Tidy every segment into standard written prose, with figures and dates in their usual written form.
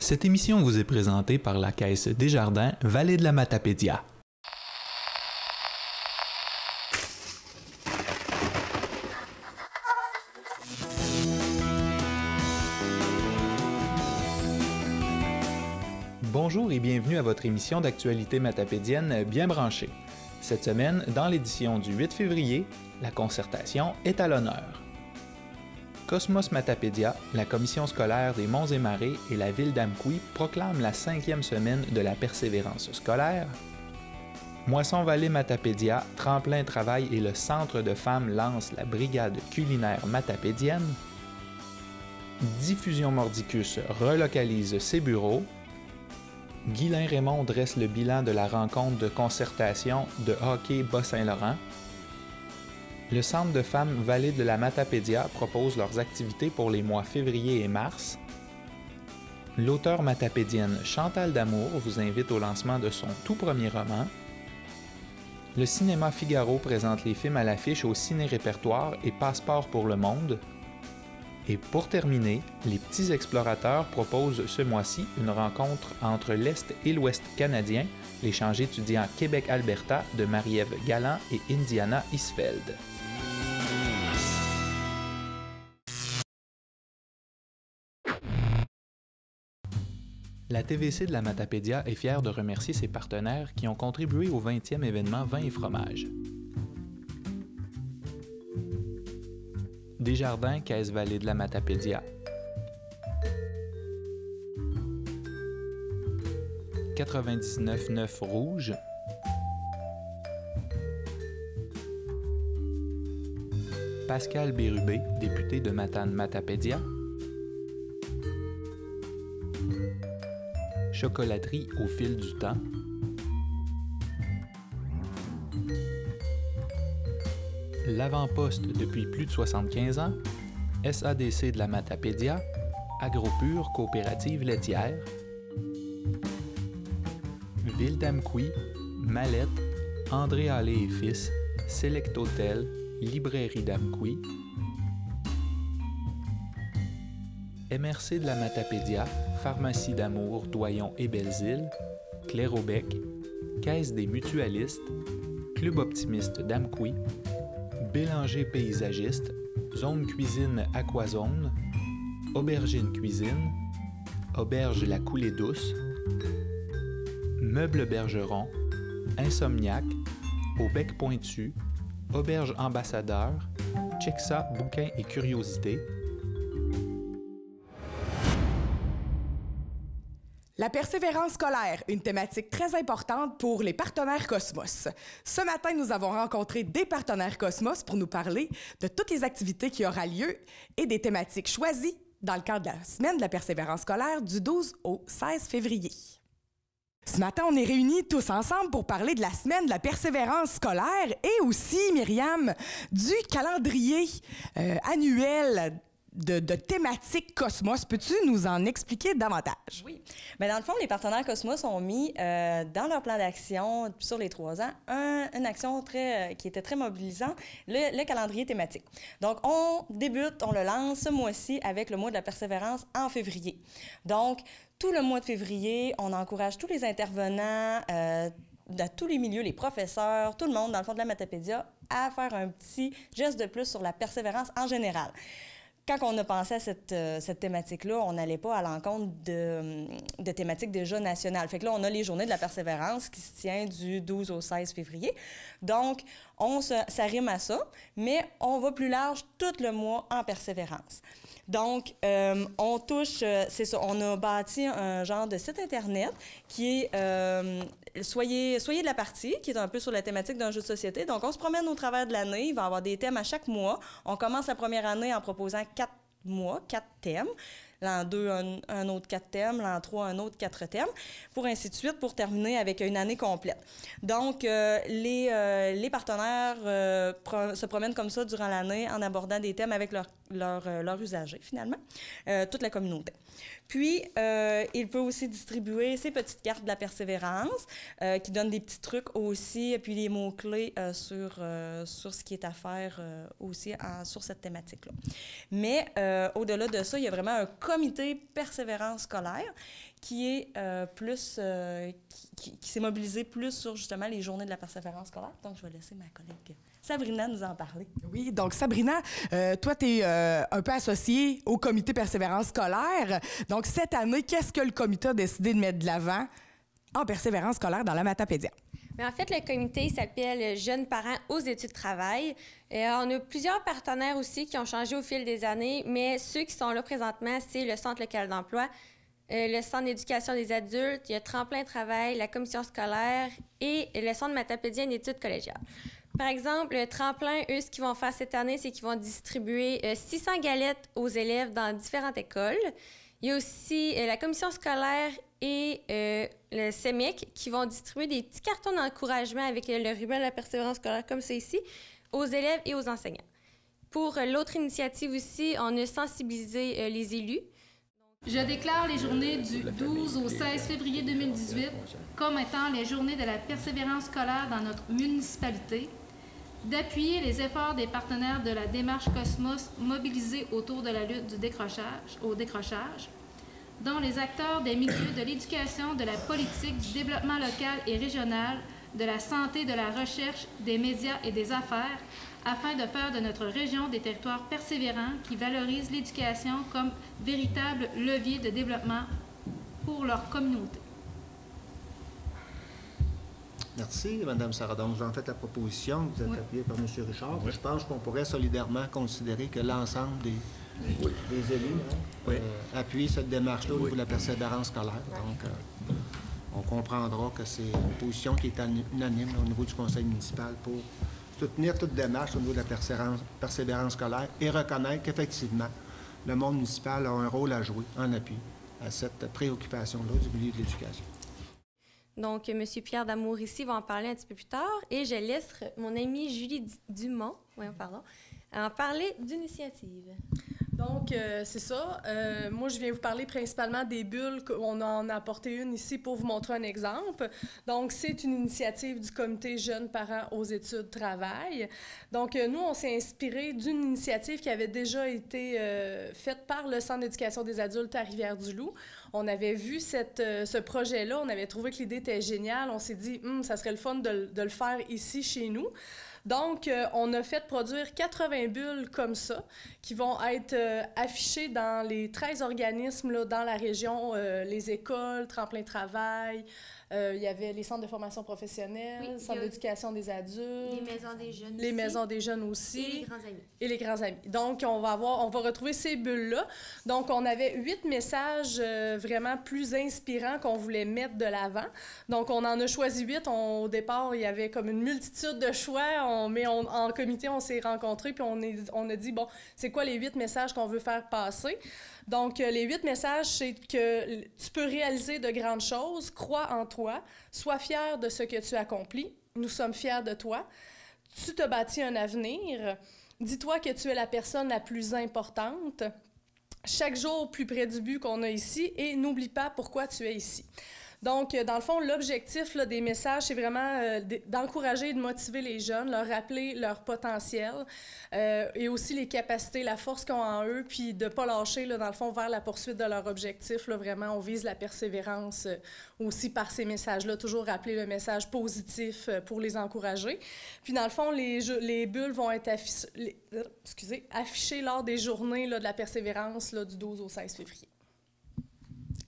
Cette émission vous est présentée par la Caisse Desjardins Vallée de la Matapédia. Bonjour et bienvenue à votre émission d'actualité matapédienne bien branchée. Cette semaine, dans l'édition du 8 février, la concertation est à l'honneur. Cosmos Matapédia, la commission scolaire des Monts et Marais et la ville d'Amqui proclament la 5e semaine de la persévérance scolaire. Moisson Vallée Matapédia, Tremplin Travail et le Centre de femmes lancent la brigade culinaire matapédienne. Diffusion Mordicus relocalise ses bureaux. Guylain Raymond dresse le bilan de la rencontre de concertation de hockey Bas-Saint-Laurent. Le Centre de femmes Vallée de la Matapédia propose leurs activités pour les mois février et mars. L'auteure matapédienne Chantal D'Amour vous invite au lancement de son tout premier roman. Le cinéma Figaro présente les films à l'affiche au Ciné-Répertoire et Passeport pour le monde. Et pour terminer, les petits explorateurs proposent ce mois-ci une rencontre entre l'Est et l'Ouest canadien, l'échange étudiant Québec-Alberta de Marie-Ève Galland et Indiana Isfeld. La TVC de la Matapédia est fière de remercier ses partenaires qui ont contribué au 20e événement Vin et fromage. Desjardins, Caisse Vallée de la Matapédia. 99,9 Rouge. Pascal Bérubé, député de Matane-Matapédia. Chocolaterie au fil du temps. L'Avant-Poste depuis plus de 75 ans. SADC de la Matapédia. Agropur coopérative laitière. Ville d'Amqui. Mallette. André Allé et Fils. Select Hotel. Librairie d'Amqui. MRC de la Matapédia. Pharmacie d'Amour, Doyon et Belles-Îles, Claireaubec, Caisse des mutualistes, Club optimiste d'Amqui, Bélanger paysagiste, Zone cuisine Aquazone, Aubergine cuisine, Auberge la coulée douce, Meubles Bergeron, Insomniac, Au bec pointu, Auberge ambassadeur, Chexa bouquins et curiosités. La persévérance scolaire, une thématique très importante pour les partenaires Cosmos. Ce matin, nous avons rencontré des partenaires Cosmos pour nous parler de toutes les activités qui auront lieu et des thématiques choisies dans le cadre de la semaine de la persévérance scolaire du 12 au 16 février. Ce matin, on est réunis tous ensemble pour parler de la semaine de la persévérance scolaire et aussi, Myriam, du calendrier annuel de thématique Cosmos. Peux-tu nous en expliquer davantage? Oui. Bien, dans le fond, les partenaires Cosmos ont mis dans leur plan d'action sur les 3 ans une action qui était très mobilisante, le calendrier thématique. Donc, on le lance ce mois-ci avec le mois de la persévérance en février. Donc, tout le mois de février, on encourage tous les intervenants dans tous les milieux, les professeurs, tout le monde, dans le fond de la Matapédia, à faire un petit geste de plus sur la persévérance en général. Quand on a pensé à cette thématique-là, on n'allait pas à l'encontre de thématiques déjà nationales. Fait que là, on a les journées de la persévérance qui se tient du 12 au 16 février. Donc, ça rime à ça, mais on va plus large tout le mois en persévérance. Donc, on touche, c'est ça, on a bâti un genre de site Internet qui est Soyez de la partie, qui est un peu sur la thématique d'un jeu de société. Donc, on se promène au travers de l'année. Il va y avoir des thèmes à chaque mois. On commence la première année en proposant 4 thèmes. L'an 2, un autre 4 thèmes. L'an 3, un autre 4 thèmes. Pour ainsi de suite, pour terminer avec une année complète. Donc, les partenaires se promènent comme ça durant l'année en abordant des thèmes avec leurs leurs usagers, finalement, toute la communauté. Puis, il peut aussi distribuer ses petites cartes de la persévérance qui donnent des petits trucs aussi, puis des mots-clés sur ce qui est à faire aussi sur cette thématique-là. Mais au-delà de ça, il y a vraiment un comité persévérance scolaire qui est qui s'est mobilisé plus sur justement les journées de la persévérance scolaire. Donc, je vais laisser ma collègue Sabrina nous en parler. Oui, donc Sabrina, toi, tu es un peu associée au comité persévérance scolaire. Donc, cette année, qu'est-ce que le comité a décidé de mettre de l'avant en persévérance scolaire dans la Matapédia? Mais en fait, le comité s'appelle Jeunes parents aux études travail. On a plusieurs partenaires aussi qui ont changé au fil des années, mais ceux qui sont là présentement, c'est le Centre local d'emploi, le Centre d'éducation des adultes, il y a Tremplin Travail, la commission scolaire et le Centre Matapédien en études collégiales. Par exemple, le Tremplin, eux, ce qu'ils vont faire cette année, c'est qu'ils vont distribuer 600 galettes aux élèves dans différentes écoles. Il y a aussi la commission scolaire et le CEMEC qui vont distribuer des petits cartons d'encouragement avec le ruban de la persévérance scolaire, comme c'est ici, aux élèves et aux enseignants. Pour l'autre initiative aussi, on a sensibilisé les élus. Je déclare les journées du 12 au 16 février 2018 comme étant les journées de la persévérance scolaire dans notre municipalité, d'appuyer les efforts des partenaires de la démarche Cosmos mobilisés autour de la lutte au décrochage, dont les acteurs des milieux de l'éducation, de la politique, du développement local et régional, de la santé, de la recherche, des médias et des affaires, afin de faire de notre région des territoires persévérants qui valorisent l'éducation comme véritable levier de développement pour leur communauté. Merci, Mme Sarah. Donc, vous en faites la proposition, vous êtes appuyée par M. Richard. Oui. Je pense qu'on pourrait solidairement considérer que l'ensemble des élus appuient cette démarche-là au niveau de la persévérance scolaire. Donc, on comprendra que c'est une position qui est unanime au niveau du conseil municipal pour soutenir toute démarche au niveau de la persévérance scolaire et reconnaître qu'effectivement, le monde municipal a un rôle à jouer en appui à cette préoccupation-là du milieu de l'éducation. Donc, M. Pierre Damour ici va en parler un petit peu plus tard et je laisse mon amie Julie Dumont en parler d'initiative. Donc, c'est ça. Moi, je viens vous parler principalement des bulles. On en a apporté une ici pour vous montrer un exemple. Donc, c'est une initiative du comité Jeunes parents aux études travail. Donc, nous, on s'est inspiré d'une initiative qui avait déjà été faite par le Centre d'éducation des adultes à Rivière-du-Loup. On avait vu ce projet-là. On avait trouvé que l'idée était géniale. On s'est dit, ça serait le fun de le faire ici, chez nous. Donc, on a fait produire 80 bulles comme ça qui vont être affichées dans les 13 organismes là, dans la région, les écoles, Tremplin Travail, il y avait les centres de formation professionnelle, oui, centres d'éducation des adultes, les maisons des jeunes les maisons des jeunes aussi. Et les grands amis. Et les grands amis. Donc, on va retrouver ces bulles-là. Donc, on avait 8 messages vraiment plus inspirants qu'on voulait mettre de l'avant. Donc, on en a choisi 8. Au départ, il y avait comme une multitude de choix, mais en comité, on s'est rencontrés puis on a dit, bon, c'est quoi les 8 messages qu'on veut faire passer? Donc, les 8 messages, c'est que tu peux réaliser de grandes choses, crois en toi, sois fier de ce que tu accomplis, nous sommes fiers de toi, tu te bâtis un avenir, dis-toi que tu es la personne la plus importante, chaque jour plus près du but qu'on a ici et n'oublie pas pourquoi tu es ici. Donc, dans le fond, l'objectif là, des messages, c'est vraiment d'encourager et de motiver les jeunes, leur rappeler leur potentiel et aussi les capacités, la force qu'ils ont en eux, puis de ne pas lâcher, là, dans le fond, vers la poursuite de leur objectif. Là, vraiment, on vise la persévérance aussi par ces messages-là, toujours rappeler le message positif pour les encourager. Puis, dans le fond, les bulles vont être affichées lors des journées là, de la persévérance là, du 12 au 16 février.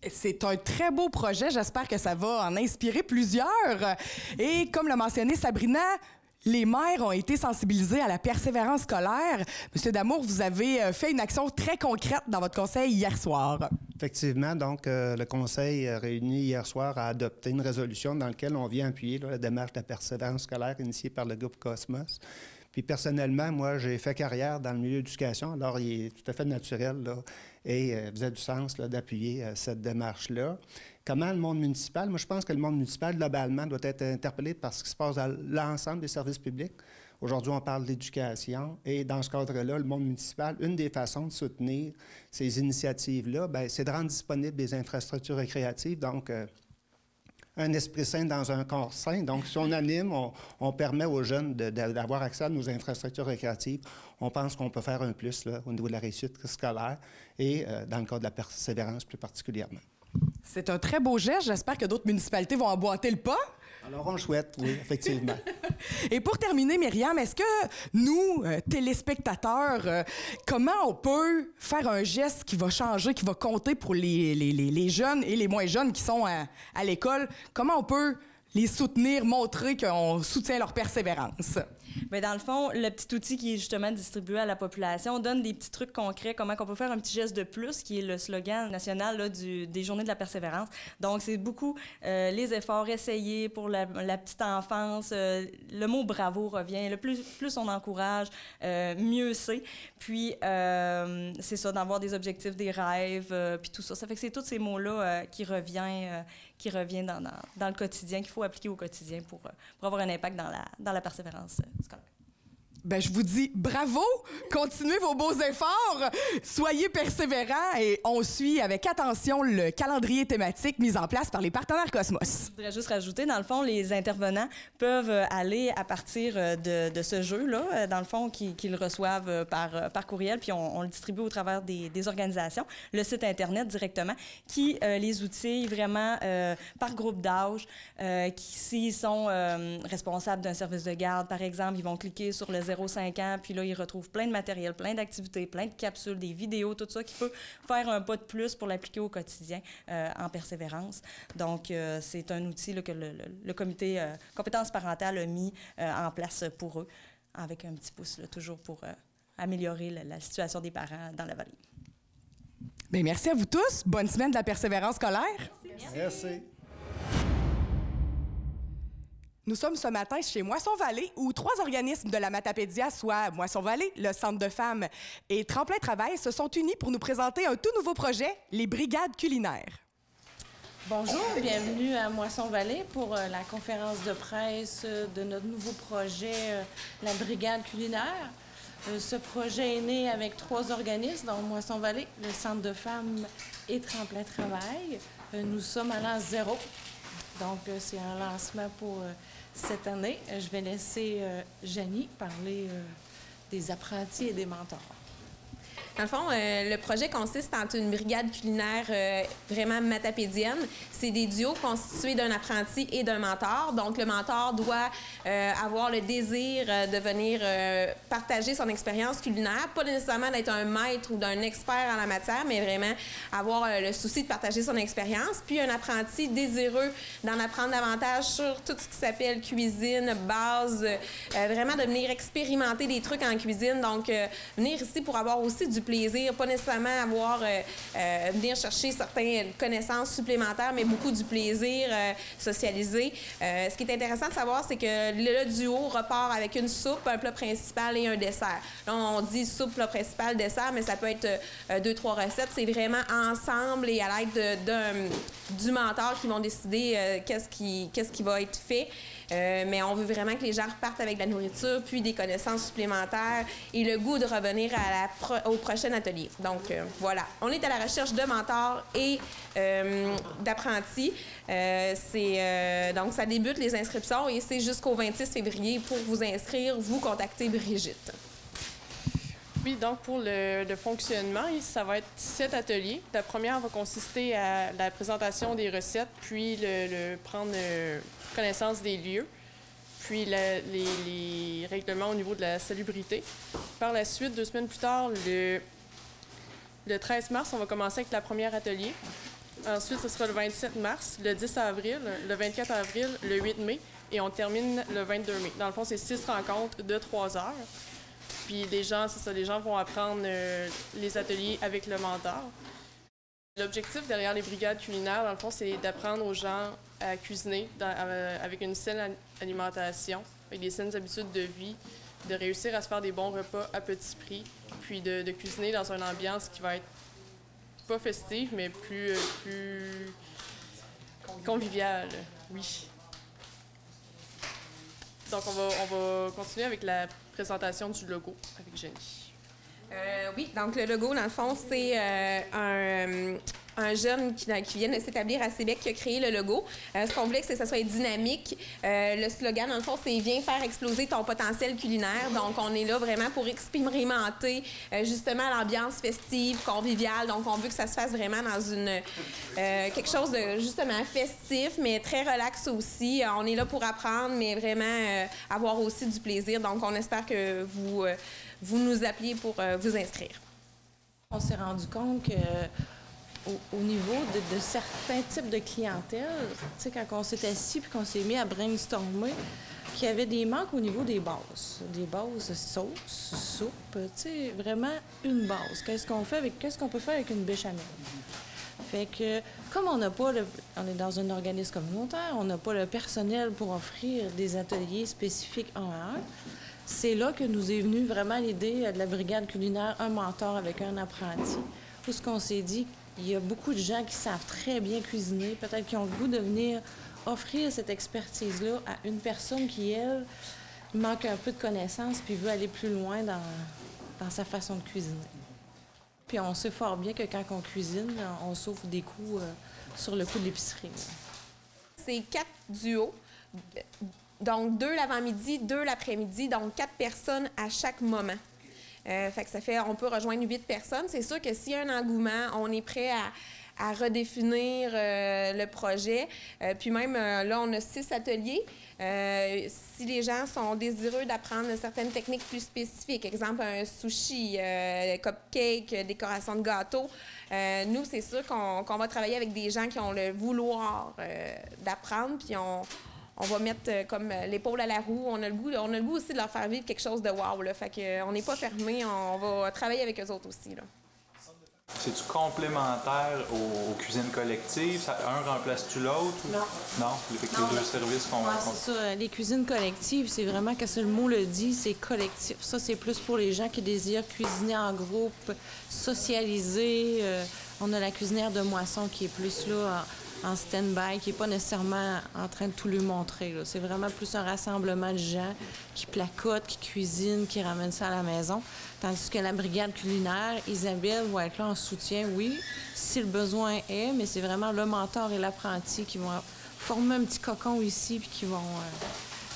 C'est un très beau projet. J'espère que ça va en inspirer plusieurs. Et comme l'a mentionné Sabrina, les maires ont été sensibilisés à la persévérance scolaire. Monsieur Damour, vous avez fait une action très concrète dans votre conseil hier soir. Effectivement, donc le conseil réuni hier soir a adopté une résolution dans laquelle on vient appuyer là, la démarche de la persévérance scolaire initiée par le groupe Cosmos. Puis personnellement, moi, j'ai fait carrière dans le milieu de l'éducation, alors il est tout à fait naturel là, et faisait du sens là, d'appuyer cette démarche-là. Comment le monde municipal? Moi, je pense que le monde municipal, globalement, doit être interpellé par ce qui se passe dans l'ensemble des services publics. Aujourd'hui, on parle d'éducation. Et dans ce cadre-là, le monde municipal, une des façons de soutenir ces initiatives-là, bien, c'est de rendre disponibles des infrastructures récréatives. Donc, un esprit sain dans un corps sain. Donc, si on anime, on permet aux jeunes d'avoir accès à nos infrastructures récréatives. On pense qu'on peut faire un plus là, au niveau de la réussite scolaire et dans le cas de la persévérance plus particulièrement. C'est un très beau geste. J'espère que d'autres municipalités vont emboîter le pas. Alors, on le souhaite, oui, effectivement. Et pour terminer, Myriam, est-ce que nous, téléspectateurs, comment on peut faire un geste qui va changer, qui va compter pour les jeunes et les moins jeunes qui sont à l'école? Comment on peut les soutenir, montrer qu'on soutient leur persévérance? Bien, dans le fond, le petit outil qui est justement distribué à la population donne des petits trucs concrets, comment on peut faire un petit geste de plus, qui est le slogan national là, des Journées de la persévérance. Donc, c'est beaucoup les efforts essayés pour la petite enfance. Le mot « bravo » revient. Le plus on encourage, mieux c'est. Puis, c'est ça, d'avoir des objectifs, des rêves, puis tout ça. Ça fait que c'est tous ces mots-là qui reviennent dans le quotidien, qu'il faut appliquer au quotidien pour avoir un impact dans la persévérance scolaire. Ben, je vous dis bravo, continuez vos beaux efforts, soyez persévérants et on suit avec attention le calendrier thématique mis en place par les partenaires Cosmos. Je voudrais juste rajouter, dans le fond, les intervenants peuvent aller à partir de ce jeu-là, dans le fond, qu'ils reçoivent par courriel, puis on le distribue au travers des organisations, le site Internet directement, qui les outille vraiment par groupe d'âge, qui s'ils sont responsables d'un service de garde, par exemple, ils vont cliquer sur le 0-5 ans, puis là, ils retrouvent plein de matériel, plein d'activités, plein de capsules, des vidéos, tout ça qui peut faire un pas de plus pour l'appliquer au quotidien en persévérance. Donc, c'est un outil là, que le comité compétences parentales a mis en place pour eux, avec un petit pouce, là, toujours pour améliorer la situation des parents dans la vallée. Bien, merci à vous tous. Bonne semaine de la persévérance scolaire. Merci. Nous sommes ce matin chez Moisson-Vallée, où 3 organismes de la Matapédia, soit Moisson-Vallée, le Centre de femmes et Tremplin Travail, se sont unis pour nous présenter un tout nouveau projet, les Brigades culinaires. Bonjour, bienvenue à Moisson-Vallée pour la conférence de presse de notre nouveau projet, la Brigade culinaire. Ce projet est né avec 3 organismes, dont Moisson-Vallée, le Centre de femmes et Tremplin Travail. Nous sommes à l'an 0, donc c'est un lancement pour cette année. Je vais laisser Janie parler des apprentis et des mentors. Dans le fond, le projet consiste en une brigade culinaire vraiment matapédienne. C'est des duos constitués d'un apprenti et d'un mentor. Donc, le mentor doit avoir le désir de venir partager son expérience culinaire, pas nécessairement d'être un maître ou d'un expert en la matière, mais vraiment avoir le souci de partager son expérience. Puis, un apprenti désireux d'en apprendre davantage sur tout ce qui s'appelle cuisine, base, vraiment de venir expérimenter des trucs en cuisine. Donc, venir ici pour avoir aussi du plaisir, pas nécessairement avoir venir chercher certaines connaissances supplémentaires, mais beaucoup du plaisir socialisé. Ce qui est intéressant de savoir, c'est que le duo repart avec une soupe, un plat principal et un dessert. Là, on dit soupe, plat principal, dessert, mais ça peut être 2-3 recettes. C'est vraiment ensemble et à l'aide du mentor qui vont décider qu'est-ce qui va être fait. Mais on veut vraiment que les gens repartent avec de la nourriture, puis des connaissances supplémentaires et le goût de revenir au prochain atelier. Donc, voilà. On est à la recherche de mentors et d'apprentis. Donc, ça débute les inscriptions et c'est jusqu'au 26 février. Pour vous inscrire, vous contactez Brigitte. Oui, donc pour le fonctionnement, ça va être 7 ateliers. La première va consister à la présentation des recettes, puis prendre connaissance des lieux, puis les règlements au niveau de la salubrité. Par la suite, 2 semaines plus tard, le 13 mars, on va commencer avec la première atelier. Ensuite, ce sera le 27 mars, le 10 avril, le 24 avril, le 8 mai, et on termine le 22 mai. Dans le fond, c'est 6 rencontres de 3 heures. Puis les gens, c'est ça, les gens vont apprendre les ateliers avec le mentor. L'objectif derrière les brigades culinaires, dans le fond, c'est d'apprendre aux gens à cuisiner avec une saine alimentation, avec des saines habitudes de vie, de réussir à se faire des bons repas à petit prix, puis de cuisiner dans une ambiance qui va être pas festive, mais plus conviviale, oui. Donc, on va continuer avec la présentation du logo avec Jenny. Oui, donc le logo, dans le fond, c'est un jeune qui vient de s'établir à Sébec qui a créé le logo. Ce qu'on voulait, c'est que ça soit dynamique. Le slogan, dans le fond, c'est « Viens faire exploser ton potentiel culinaire ». Donc, on est là vraiment pour expérimenter justement l'ambiance festive, conviviale. Donc, on veut que ça se fasse vraiment dans quelque chose de justement festif, mais très relax aussi. On est là pour apprendre, mais vraiment avoir aussi du plaisir. Donc, on espère que vous nous appeliez pour vous inscrire. On s'est rendu compte que au niveau de certains types de clientèle, tu sais, quand on s'est assis puis qu'on s'est mis à brainstormer, qu'il y avait des manques au niveau des bases. Des bases sauce, soupe, tu sais, vraiment une base. Qu'est-ce qu'on peut faire avec une béchamel? Fait que, comme on est dans un organisme communautaire, on n'a pas le personnel pour offrir des ateliers spécifiques un à un. C'est là que nous est venue vraiment l'idée de la brigade culinaire, un mentor avec un apprenti, où ce qu'on s'est dit, il y a beaucoup de gens qui savent très bien cuisiner, peut-être qui ont le goût de venir offrir cette expertise-là à une personne qui, elle, manque un peu de connaissances puis veut aller plus loin dans sa façon de cuisiner. Puis on sait fort bien que quand on cuisine, on souffre des coûts sur le coût de l'épicerie. C'est 4 duos. Donc, 2 l'avant-midi, 2 l'après-midi, donc 4 personnes à chaque moment. Fait que ça fait, on peut rejoindre 8 personnes. C'est sûr que s'il y a un engouement, on est prêt à redéfinir le projet. Puis même, là, on a 6 ateliers. Si les gens sont désireux d'apprendre certaines techniques plus spécifiques, exemple un sushi, cupcake, décoration de gâteau, nous, c'est sûr qu'on va travailler avec des gens qui ont le vouloir d'apprendre, puis on va mettre comme l'épaule à la roue. On a le goût aussi de leur faire vivre quelque chose de wow, là. Fait qu'on n'est pas fermé, on va travailler avec eux autres aussi, là. C'est-tu complémentaire aux cuisines collectives? Un remplace-tu l'autre? Non. Non? Les deux services qu'on... C'est ça. Les cuisines collectives, c'est vraiment, quand le mot le dit, c'est collectif. Ça, c'est plus pour les gens qui désirent cuisiner en groupe, socialiser. On a la cuisinière de moisson qui est plus là en stand-by, qui n'est pas nécessairement en train de tout lui montrer. Là. C'est vraiment plus un rassemblement de gens qui placotent, qui cuisinent, qui ramènent ça à la maison. Tandis que la brigade culinaire, Isabelle va être là en soutien, oui, si le besoin est, mais c'est vraiment le mentor et l'apprenti qui vont former un petit cocon ici puis qui vont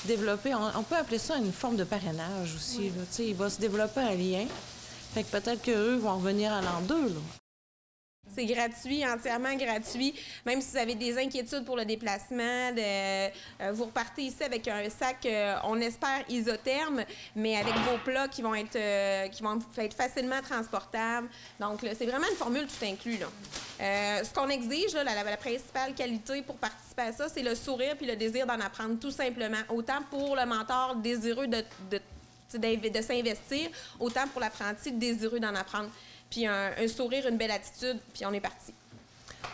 développer. On peut appeler ça une forme de parrainage aussi. Oui. Là. Il va se développer un lien. Fait que peut-être qu'eux vont revenir à l'an 2. Là. C'est gratuit, entièrement gratuit. Même si vous avez des inquiétudes pour le déplacement, vous repartez ici avec un sac, on espère, isotherme, mais avec vos plats qui vont être facilement transportables. Donc, c'est vraiment une formule tout inclus. Là. Ce qu'on exige, là, la principale qualité pour participer à ça, c'est le sourire puis le désir d'en apprendre, tout simplement. Autant pour le mentor désireux de s'investir, autant pour l'apprenti désireux d'en apprendre. Puis un sourire, une belle attitude, puis on est parti.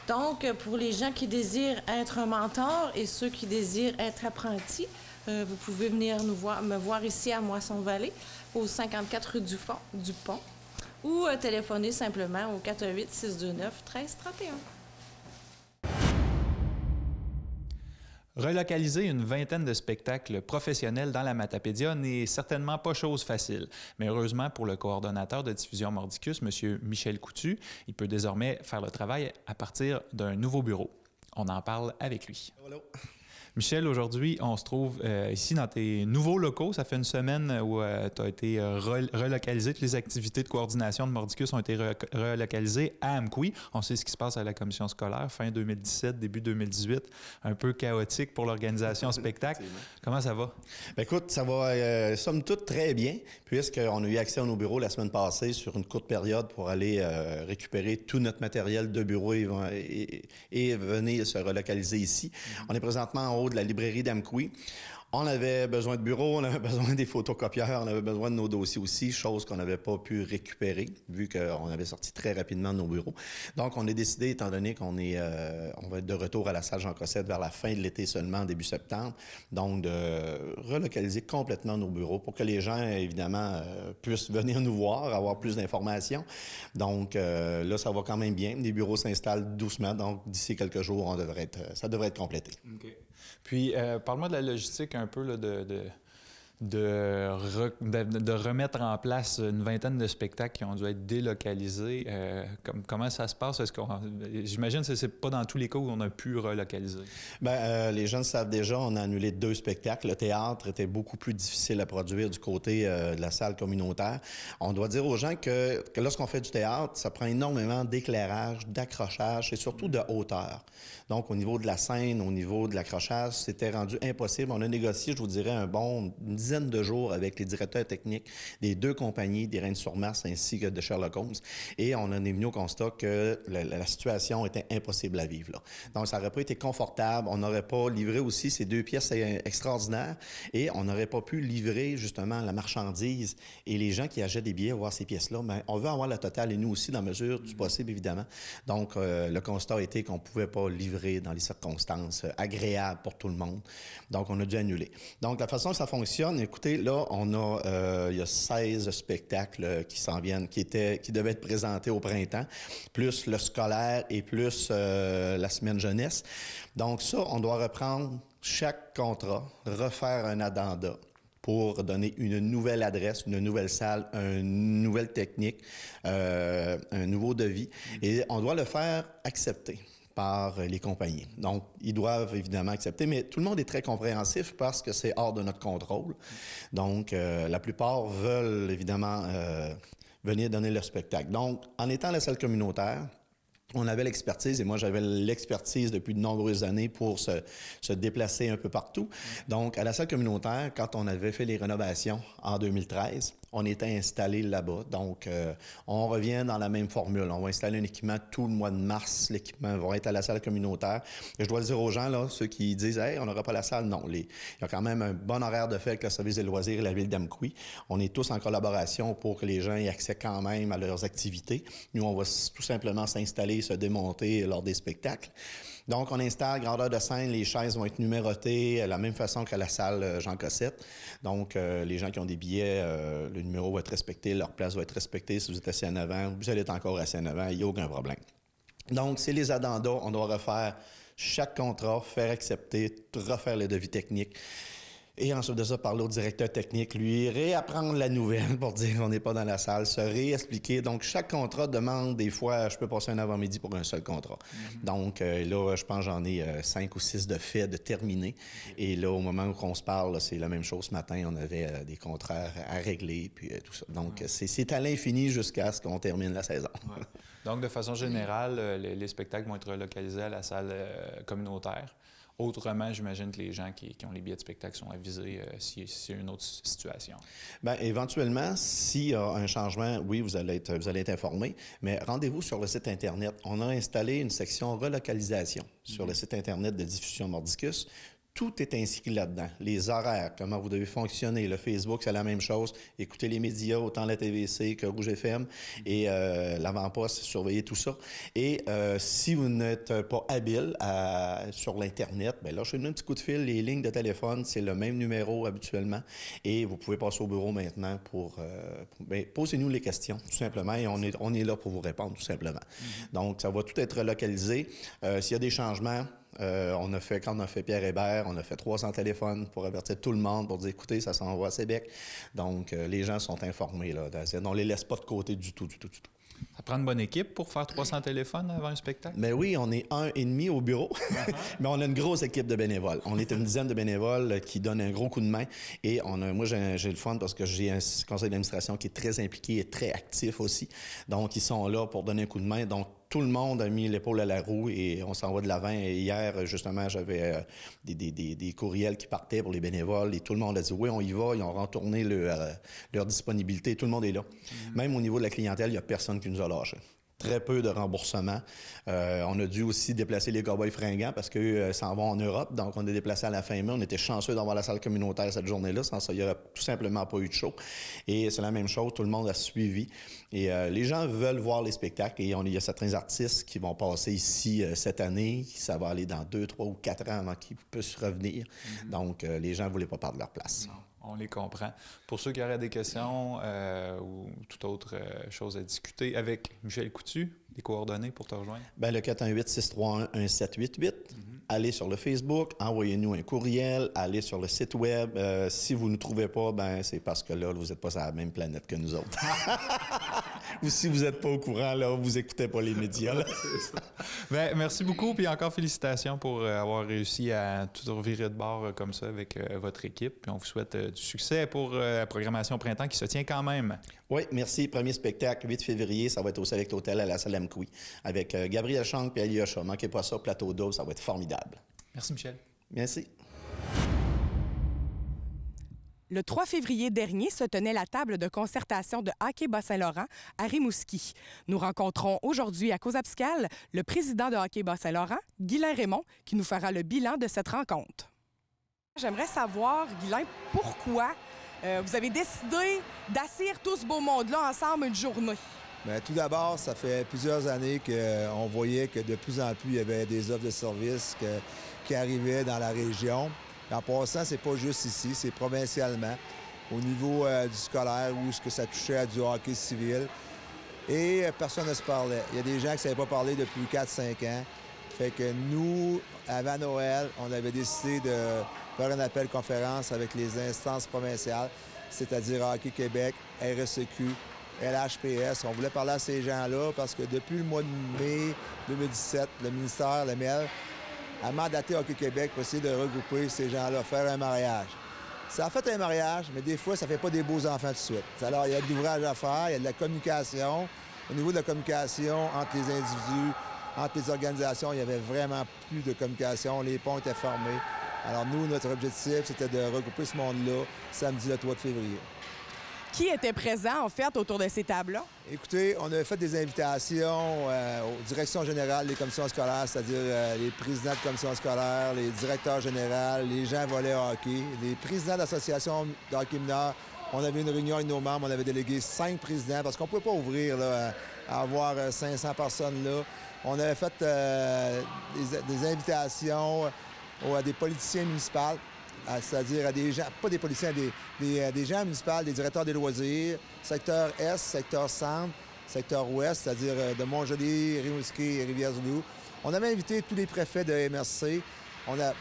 Donc, pour les gens qui désirent être un mentor et ceux qui désirent être apprentis, vous pouvez venir me voir ici à Moisson-Vallée, au 54 rue du Pont, ou téléphoner simplement au 418-629-1331. Relocaliser une vingtaine de spectacles professionnels dans la Matapédia n'est certainement pas chose facile. Mais heureusement pour le coordonnateur de diffusion Mordicus, M. Michel Coutu, il peut désormais faire le travail à partir d'un nouveau bureau. On en parle avec lui. Hello. Michel, aujourd'hui, on se trouve ici dans tes nouveaux locaux. Ça fait une semaine où tu as été relocalisé. Toutes les activités de coordination de Mordicus ont été relocalisées à Amqui. On sait ce qui se passe à la commission scolaire, fin 2017, début 2018. Un peu chaotique pour l'organisation spectacle. Comment ça va? Bien, écoute, ça va, somme toute, très bien, puisqu'on a eu accès à nos bureaux la semaine passée sur une courte période pour aller récupérer tout notre matériel de bureau et venir se relocaliser ici. On est présentement en haut de la librairie d'Amqui. On avait besoin de bureaux, on avait besoin des photocopieurs, on avait besoin de nos dossiers aussi, chose qu'on n'avait pas pu récupérer, vu qu'on avait sorti très rapidement de nos bureaux. Donc, on a décidé, étant donné qu'on va être de retour à la salle Jean Cossette vers la fin de l'été seulement, début septembre, donc de relocaliser complètement nos bureaux pour que les gens, évidemment, puissent venir nous voir, avoir plus d'informations. Donc, là, ça va quand même bien. Les bureaux s'installent doucement, donc d'ici quelques jours, ça devrait être complété. OK. Puis, parle-moi de la logistique un peu là, de remettre en place une vingtaine de spectacles qui ont dû être délocalisés. Comment ça se passe? J'imagine que ce n'est pas dans tous les cas où on a pu relocaliser. Bien, les gens le savent déjà, on a annulé 2 spectacles. Le théâtre était beaucoup plus difficile à produire du côté de la salle communautaire. On doit dire aux gens que lorsqu'on fait du théâtre, ça prend énormément d'éclairage, d'accrochage et surtout de hauteur. Donc, au niveau de la scène, au niveau de l'accrochage, c'était rendu impossible. On a négocié, je vous dirais, une dizaine de jours avec les directeurs techniques des 2 compagnies, des Reines-sur-Mars ainsi que de Sherlock Holmes. Et on en est venu au constat que la situation était impossible à vivre là. Donc, ça n'aurait pas été confortable. On n'aurait pas livré aussi ces 2 pièces extraordinaires et on n'aurait pas pu livrer justement la marchandise et les gens qui achètent des billets voir ces pièces-là. Mais on veut avoir la totale et nous aussi, dans la mesure du possible, évidemment. Donc, le constat a été qu'on ne pouvait pas livrer dans les circonstances agréables pour tout le monde. Donc, on a dû annuler. Donc, la façon dont ça fonctionne, écoutez, là, il y a 16 spectacles qui s'en viennent, qui devaient être présentés au printemps, plus le scolaire et plus la semaine jeunesse. Donc, ça, on doit reprendre chaque contrat, refaire un addenda pour donner une nouvelle adresse, une nouvelle salle, une nouvelle technique, un nouveau devis. Et on doit le faire accepter par les compagnies. Donc, ils doivent évidemment accepter, mais tout le monde est très compréhensif parce que c'est hors de notre contrôle. Donc, la plupart veulent évidemment venir donner leur spectacle. Donc, en étant la salle communautaire, on avait l'expertise, et moi j'avais l'expertise depuis de nombreuses années pour se déplacer un peu partout. Donc, à la salle communautaire, quand on avait fait les rénovations en 2013, on était installé là-bas. Donc, on revient dans la même formule. On va installer un équipement tout le mois de mars. L'équipement va être à la salle communautaire. Et je dois le dire aux gens, là, ceux qui disent « Hey, on n'aura pas la salle », non. Il y a quand même un bon horaire de fait avec le service des loisirs et la ville d'Amqui. On est tous en collaboration pour que les gens aient accès quand même à leurs activités. Nous, on va tout simplement s'installer, se démonter lors des spectacles. Donc, on installe grandeur de scène, les chaises vont être numérotées de la même façon qu'à la salle Jean Cossette. Donc, les gens qui ont des billets, le numéro va être respecté, leur place va être respectée. Si vous êtes assis en avant, vous allez être encore assis en avant, il n'y a aucun problème. Donc, c'est les addendas, on doit refaire chaque contrat, faire accepter, refaire le devis technique. Et ensuite de ça, parler au directeur technique, lui réapprendre la nouvelle pour dire qu'on n'est pas dans la salle, se réexpliquer. Donc, chaque contrat demande des fois, je peux passer un avant-midi pour un seul contrat. Donc, là, je pense que j'en ai 5 ou 6 de faits de terminés. Et là, au moment où on se parle, c'est la même chose. Ce matin, on avait des contrats à régler, puis tout ça. Donc, c'est à l'infini jusqu'à ce qu'on termine la saison. Ouais. Donc, de façon générale, les spectacles vont être relocalisés à la salle communautaire. Autrement, j'imagine que les gens qui ont les billets de spectacle sont avisés s'il y a une autre situation. Bien, éventuellement, s'il y a un changement, oui, vous allez être informés, mais rendez-vous sur le site Internet. On a installé une section relocalisation sur le site Internet de diffusion Mordicus. Tout est inscrit là-dedans. Les horaires, comment vous devez fonctionner. Le Facebook, c'est la même chose. Écoutez les médias, autant la TVC que Rouge FM. Et l'avant-poste, surveillez tout ça. Et si vous n'êtes pas habile sur l'Internet, bien lâchez-nous un petit coup de fil. Les lignes de téléphone, c'est le même numéro habituellement. Et vous pouvez passer au bureau maintenant posez-nous les questions, tout simplement. Et on est là pour vous répondre, tout simplement. Donc, ça va tout être relocalisé. S'il y a des changements, quand on a fait Pierre Hébert, on a fait 300 téléphones pour avertir tout le monde, pour dire, écoutez, ça s'en va à Sébec. Donc, les gens sont informés, là. On ne les laisse pas de côté du tout. Ça prend une bonne équipe pour faire 300 téléphones avant un spectacle? Mais oui, on est 1,5 au bureau, mais on a une grosse équipe de bénévoles. On est une dizaine de bénévoles qui donnent un gros coup de main. Et moi, j'ai le fun parce que j'ai un conseil d'administration qui est très impliqué et très actif aussi. Donc, ils sont là pour donner un coup de main. Donc, tout le monde a mis l'épaule à la roue et on s'en va de l'avant. Et hier, justement, j'avais des courriels qui partaient pour les bénévoles et tout le monde a dit « Oui, on y va ». Ils ont retourné leur disponibilité. Tout le monde est là. Même au niveau de la clientèle, il n'y a personne qui nous a lâchés. Très peu de remboursement. On a dû aussi déplacer les Cowboys fringants parce qu'eux s'en vont en Europe. Donc, on a déplacé à la fin mai. On était chanceux d'avoir la salle communautaire cette journée-là. Sans ça, il n'y aurait tout simplement pas eu de show. Et c'est la même chose. Tout le monde a suivi. Et les gens veulent voir les spectacles. Et il y a certains artistes qui vont passer ici cette année. Ça va aller dans 2, 3 ou 4 ans avant qu'ils puissent revenir. Donc, les gens ne voulaient pas perdre leur place. Non. On les comprend. Pour ceux qui auraient des questions ou toute autre chose à discuter avec Michel Coutu, les coordonnées pour te rejoindre? Bien, le 418-631-1788. allez sur le Facebook, envoyez-nous un courriel, allez sur le site web. Si vous ne nous trouvez pas, ben c'est parce que là, vous n'êtes pas sur la même planète que nous autres. Ou si vous n'êtes pas au courant, là, vous n'écoutez pas les médias. Là. Ben, merci beaucoup, puis encore félicitations pour avoir réussi à tout revirer de bord comme ça avec votre équipe. Puis on vous souhaite du succès pour la programmation au printemps qui se tient quand même. Oui, merci. Premier spectacle, 8 février, ça va être au Select Hotel à la salle Amqui avec Gabriel Chang et Alyosha. Manquez pas ça, plateau double, ça va être formidable. Merci, Michel. Merci. Le 3 février dernier se tenait la table de concertation de Hockey Bas-Saint-Laurent à Rimouski. Nous rencontrons aujourd'hui à Cause-Abscale le président de Hockey Bas-Saint-Laurent, Guylain Raymond, qui nous fera le bilan de cette rencontre. J'aimerais savoir, Guylain, pourquoi vous avez décidé d'assir tout ce beau monde-là ensemble une journée? Bien, tout d'abord, ça fait plusieurs années qu'on voyait que de plus en plus, il y avait des offres de services qui arrivaient dans la région. En passant, c'est pas juste ici, c'est provincialement, au niveau du scolaire, où ce que ça touchait à du hockey civil. Et personne ne se parlait. Il y a des gens qui ne savaient pas parler depuis 4-5 ans. Fait que nous, avant Noël, on avait décidé de faire un appel conférence avec les instances provinciales, c'est-à-dire Hockey Québec, RSEQ, LHPS. On voulait parler à ces gens-là parce que depuis le mois de mai 2017, le ministère, le MEL, a mandaté Hockey Québec pour essayer de regrouper ces gens-là, faire un mariage. Ça a fait un mariage, mais des fois, ça ne fait pas des beaux enfants tout de suite. Alors, il y a de l'ouvrage à faire, il y a de la communication. Au niveau de la communication entre les individus, entre les organisations, il y avait vraiment plus de communication. Les ponts étaient fermés. Alors, nous, notre objectif, c'était de regrouper ce monde-là samedi le 3 février. Qui était présent, en fait, autour de ces tables-là? Écoutez, on a fait des invitations aux directions générales des commissions scolaires, c'est-à-dire les présidents de commissions scolaires, les directeurs généraux, les gens volley hockey, les présidents d'associations de hockey mineur. On avait une réunion avec nos membres, on avait délégué 5 présidents parce qu'on ne pouvait pas ouvrir là, à avoir 500 personnes là. On avait fait des invitations à des politiciens municipaux, c'est-à-dire à des gens, pas des politiciens, des gens municipaux, des directeurs des loisirs, secteur Est, secteur Centre, secteur Ouest, c'est-à-dire de Montjoly, Rimouski et Rivière-du-Loup. On avait invité tous les préfets de MRC.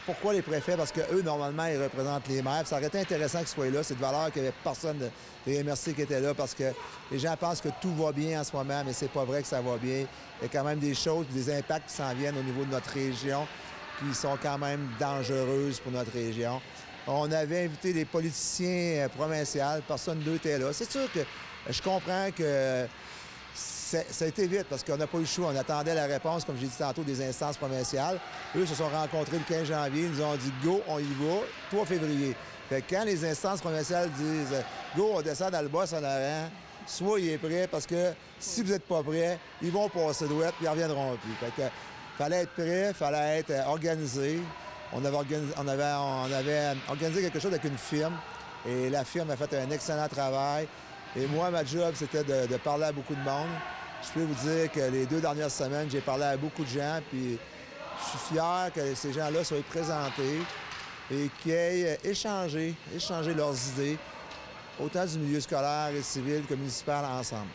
Pourquoi les préfets? Parce qu'eux, normalement, ils représentent les maires. Ça aurait été intéressant qu'ils soient là. C'est de valeur qu'il n'y avait personne de MRC qui était là parce que les gens pensent que tout va bien en ce moment, mais c'est pas vrai que ça va bien. Il y a quand même des choses, des impacts qui s'en viennent au niveau de notre région qui sont quand même dangereuses pour notre région. On avait invité des politiciens provinciaux. Personne d'eux était là. C'est sûr que je comprends que ça a été vite parce qu'on n'a pas eu le choix. On attendait la réponse, comme j'ai dit tantôt, des instances provinciales. Eux se sont rencontrés le 15 janvier. Ils nous ont dit « Go, on y va », 3 février. Fait que quand les instances provinciales disent « Go, on descend dans le Bas-Saint-Laurent », soyez prêts parce que si vous n'êtes pas prêts, ils vont passer douette puis ils ne reviendront plus. Fait que fallait être prêt, fallait être organisé. On avait organisé quelque chose avec une firme et la firme a fait un excellent travail. Et moi, ma job, c'était de parler à beaucoup de monde. Je peux vous dire que les 2 dernières semaines, j'ai parlé à beaucoup de gens, puis je suis fier que ces gens-là soient présentés et qu'ils aient échangé leurs idées, autant du milieu scolaire et civil que municipal ensemble.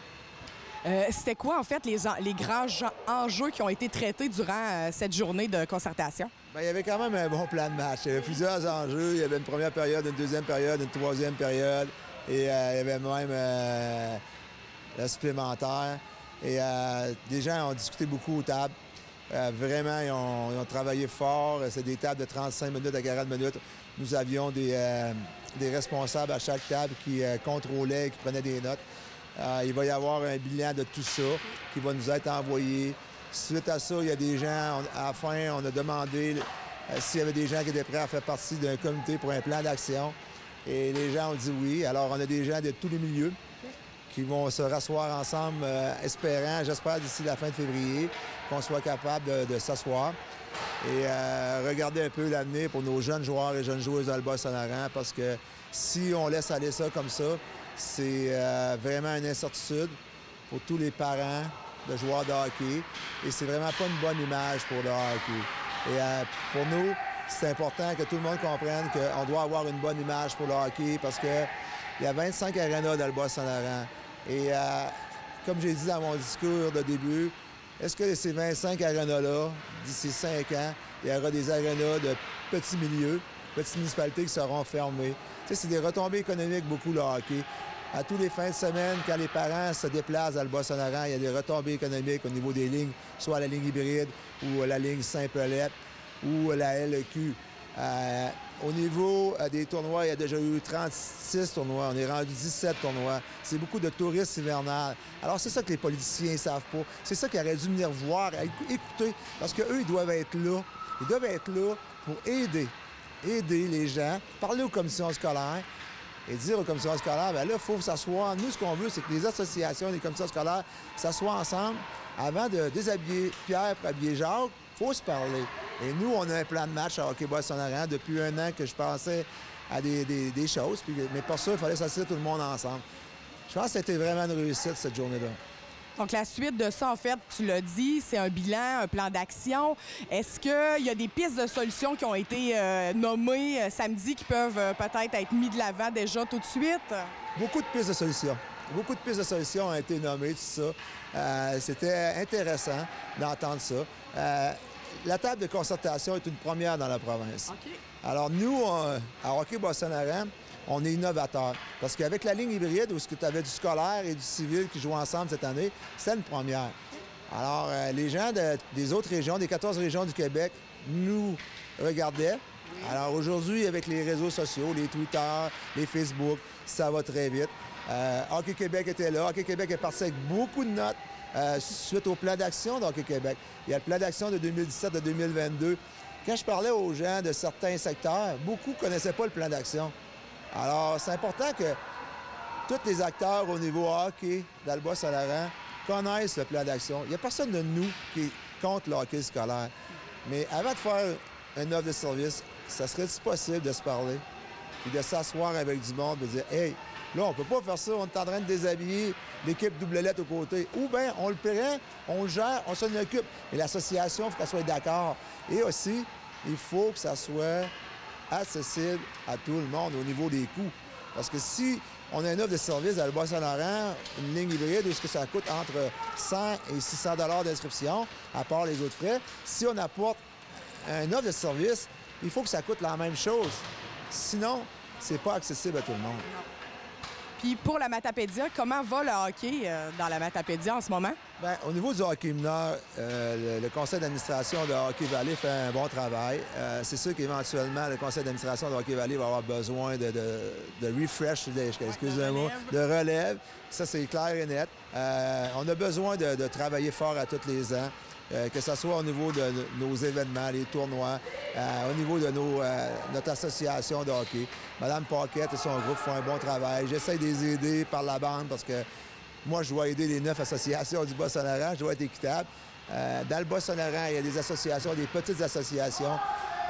C'était quoi, en fait, les grands enjeux qui ont été traités durant cette journée de concertation? Bien, il y avait quand même un bon plan de match. Il y avait plusieurs enjeux. Il y avait une première période, une deuxième période, une troisième période. Et il y avait même la supplémentaire. Et les gens ont discuté beaucoup aux tables. Vraiment, ils ont travaillé fort. C'est des tables de 35 minutes à 40 minutes. Nous avions des responsables à chaque table qui contrôlaient et qui prenaient des notes. Il va y avoir un bilan de tout ça qui va nous être envoyé. Suite à ça, il y a des gens, à la fin, on a demandé s'il y avait des gens qui étaient prêts à faire partie d'un comité pour un plan d'action. Et les gens ont dit oui. Alors, on a des gens de tous les milieux qui vont se rasseoir ensemble, j'espère d'ici la fin de février, qu'on soit capable de s'asseoir et regarder un peu l'avenir pour nos jeunes joueurs et jeunes joueuses dans le Bas-Saint-Laurent parce que si on laisse aller ça comme ça, c'est vraiment une incertitude pour tous les parents de joueurs de hockey et c'est vraiment pas une bonne image pour le hockey. Et pour nous, c'est important que tout le monde comprenne qu'on doit avoir une bonne image pour le hockey parce qu'il y a 25 arénas dans le Bas-Saint-Laurent. Et comme j'ai dit dans mon discours de début, est-ce que ces 25 arénas-là, d'ici 5 ans, il y aura des arénas de petits milieux, petites municipalités qui seront fermées? Tu sais, c'est des retombées économiques, beaucoup, le hockey. À tous les fins de semaine, quand les parents se déplacent dans le Bas-Saint-Laurent, il y a des retombées économiques au niveau des lignes, soit la ligne hybride ou la ligne Saint-Paulette ou la LEQ. Au niveau des tournois, il y a déjà eu 36 tournois. On est rendu 17 tournois. C'est beaucoup de touristes hivernales. Alors, c'est ça que les politiciens ne savent pas. C'est ça qu'ils auraient dû venir voir, écouter, parce qu'eux, ils doivent être là. Ils doivent être là pour aider les gens, parler aux commissions scolaires et dire aux commissions scolaires, bien là, il faut s'asseoir. Nous, ce qu'on veut, c'est que les associations et les commissions scolaires s'assoient ensemble avant de déshabiller Pierre pour habiller Jacques. Il faut se parler. Et nous, on a un plan de match à Hockey Bas-Saint-Laurent depuis un an que je pensais à des choses. Mais pour ça, il fallait s'asseoir tout le monde ensemble. Je pense que c'était vraiment une réussite, cette journée-là. Donc, la suite de ça, en fait, tu l'as dit, c'est un bilan, un plan d'action. Est-ce qu'il y a des pistes de solutions qui ont été nommées samedi qui peuvent peut-être être mis de l'avant déjà tout de suite? Beaucoup de pistes de solutions. Beaucoup de pistes de solutions ont été nommées, tout ça. C'était intéressant d'entendre ça. La table de concertation est une première dans la province. Okay. Alors, nous, à Hockey Bas-Saint-Laurent, on est innovateurs. Parce qu'avec la ligne hybride, où tu avais du scolaire et du civil qui jouaient ensemble cette année, c'est une première. Alors, les gens des autres régions, des 14 régions du Québec, nous regardaient. Alors, aujourd'hui, avec les réseaux sociaux, les Twitter, les Facebook, ça va très vite. Hockey Québec était là. Hockey Québec est parti avec beaucoup de notes suite au plan d'action d'Hockey Québec. Il y a le plan d'action de 2017 à 2022. Quand je parlais aux gens de certains secteurs, beaucoup ne connaissaient pas le plan d'action. Alors, c'est important que tous les acteurs au niveau hockey dans le Bas-Saint-Laurent connaissent le plan d'action. Il n'y a personne de nous qui est contre le hockey scolaire. Mais avant de faire une offre de service, ça serait-il possible de se parler et de s'asseoir avec du monde et de dire « Hey, là, on ne peut pas faire ça, on est en train de déshabiller l'équipe double lettre aux côtés. » Ou bien, on le prend, on le gère, on s'en occupe. Et l'association, il faut qu'elle soit d'accord. Et aussi, il faut que ça soit accessible à tout le monde au niveau des coûts. Parce que si on a une offre de service dans le Bas-Saint-Laurent, une ligne hybride, où est-ce que ça coûte entre 100 et 600 $ d'inscription, à part les autres frais, si on apporte une offre de service, il faut que ça coûte la même chose. Sinon, c'est pas accessible à tout le monde. Puis pour la Matapédia, comment va le hockey dans la Matapédia en ce moment? Bien, au niveau du hockey mineur, le conseil d'administration de Hockey Valley fait un bon travail. C'est sûr qu'éventuellement, le conseil d'administration de Hockey Valley va avoir besoin de refresh, excusez-moi, de relève. Ça, c'est clair et net. On a besoin de travailler fort à tous les ans. Que ce soit au niveau de nos événements, les tournois, au niveau de notre association de hockey. Mme Paquette et son groupe font un bon travail. J'essaie de les aider par la bande parce que moi, je dois aider les 9 associations du Bas-Saint-Laurent. Je dois être équitable. Dans le Bas-Saint-Laurent, il y a des associations, des petites associations.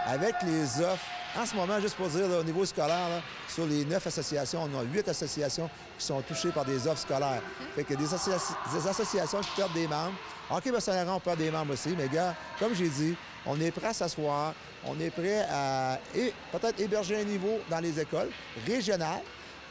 Avec les offres, en ce moment, juste pour dire, là, au niveau scolaire, là, sur les 9 associations, on a 8 associations qui sont touchées par des offres scolaires. Fait que des associations qui perdent des membres. Hockey Bas-Saint-Laurent, on perd des membres aussi. Mais gars, comme j'ai dit, on est prêt à s'asseoir. On est prêt à peut-être héberger un niveau dans les écoles régionales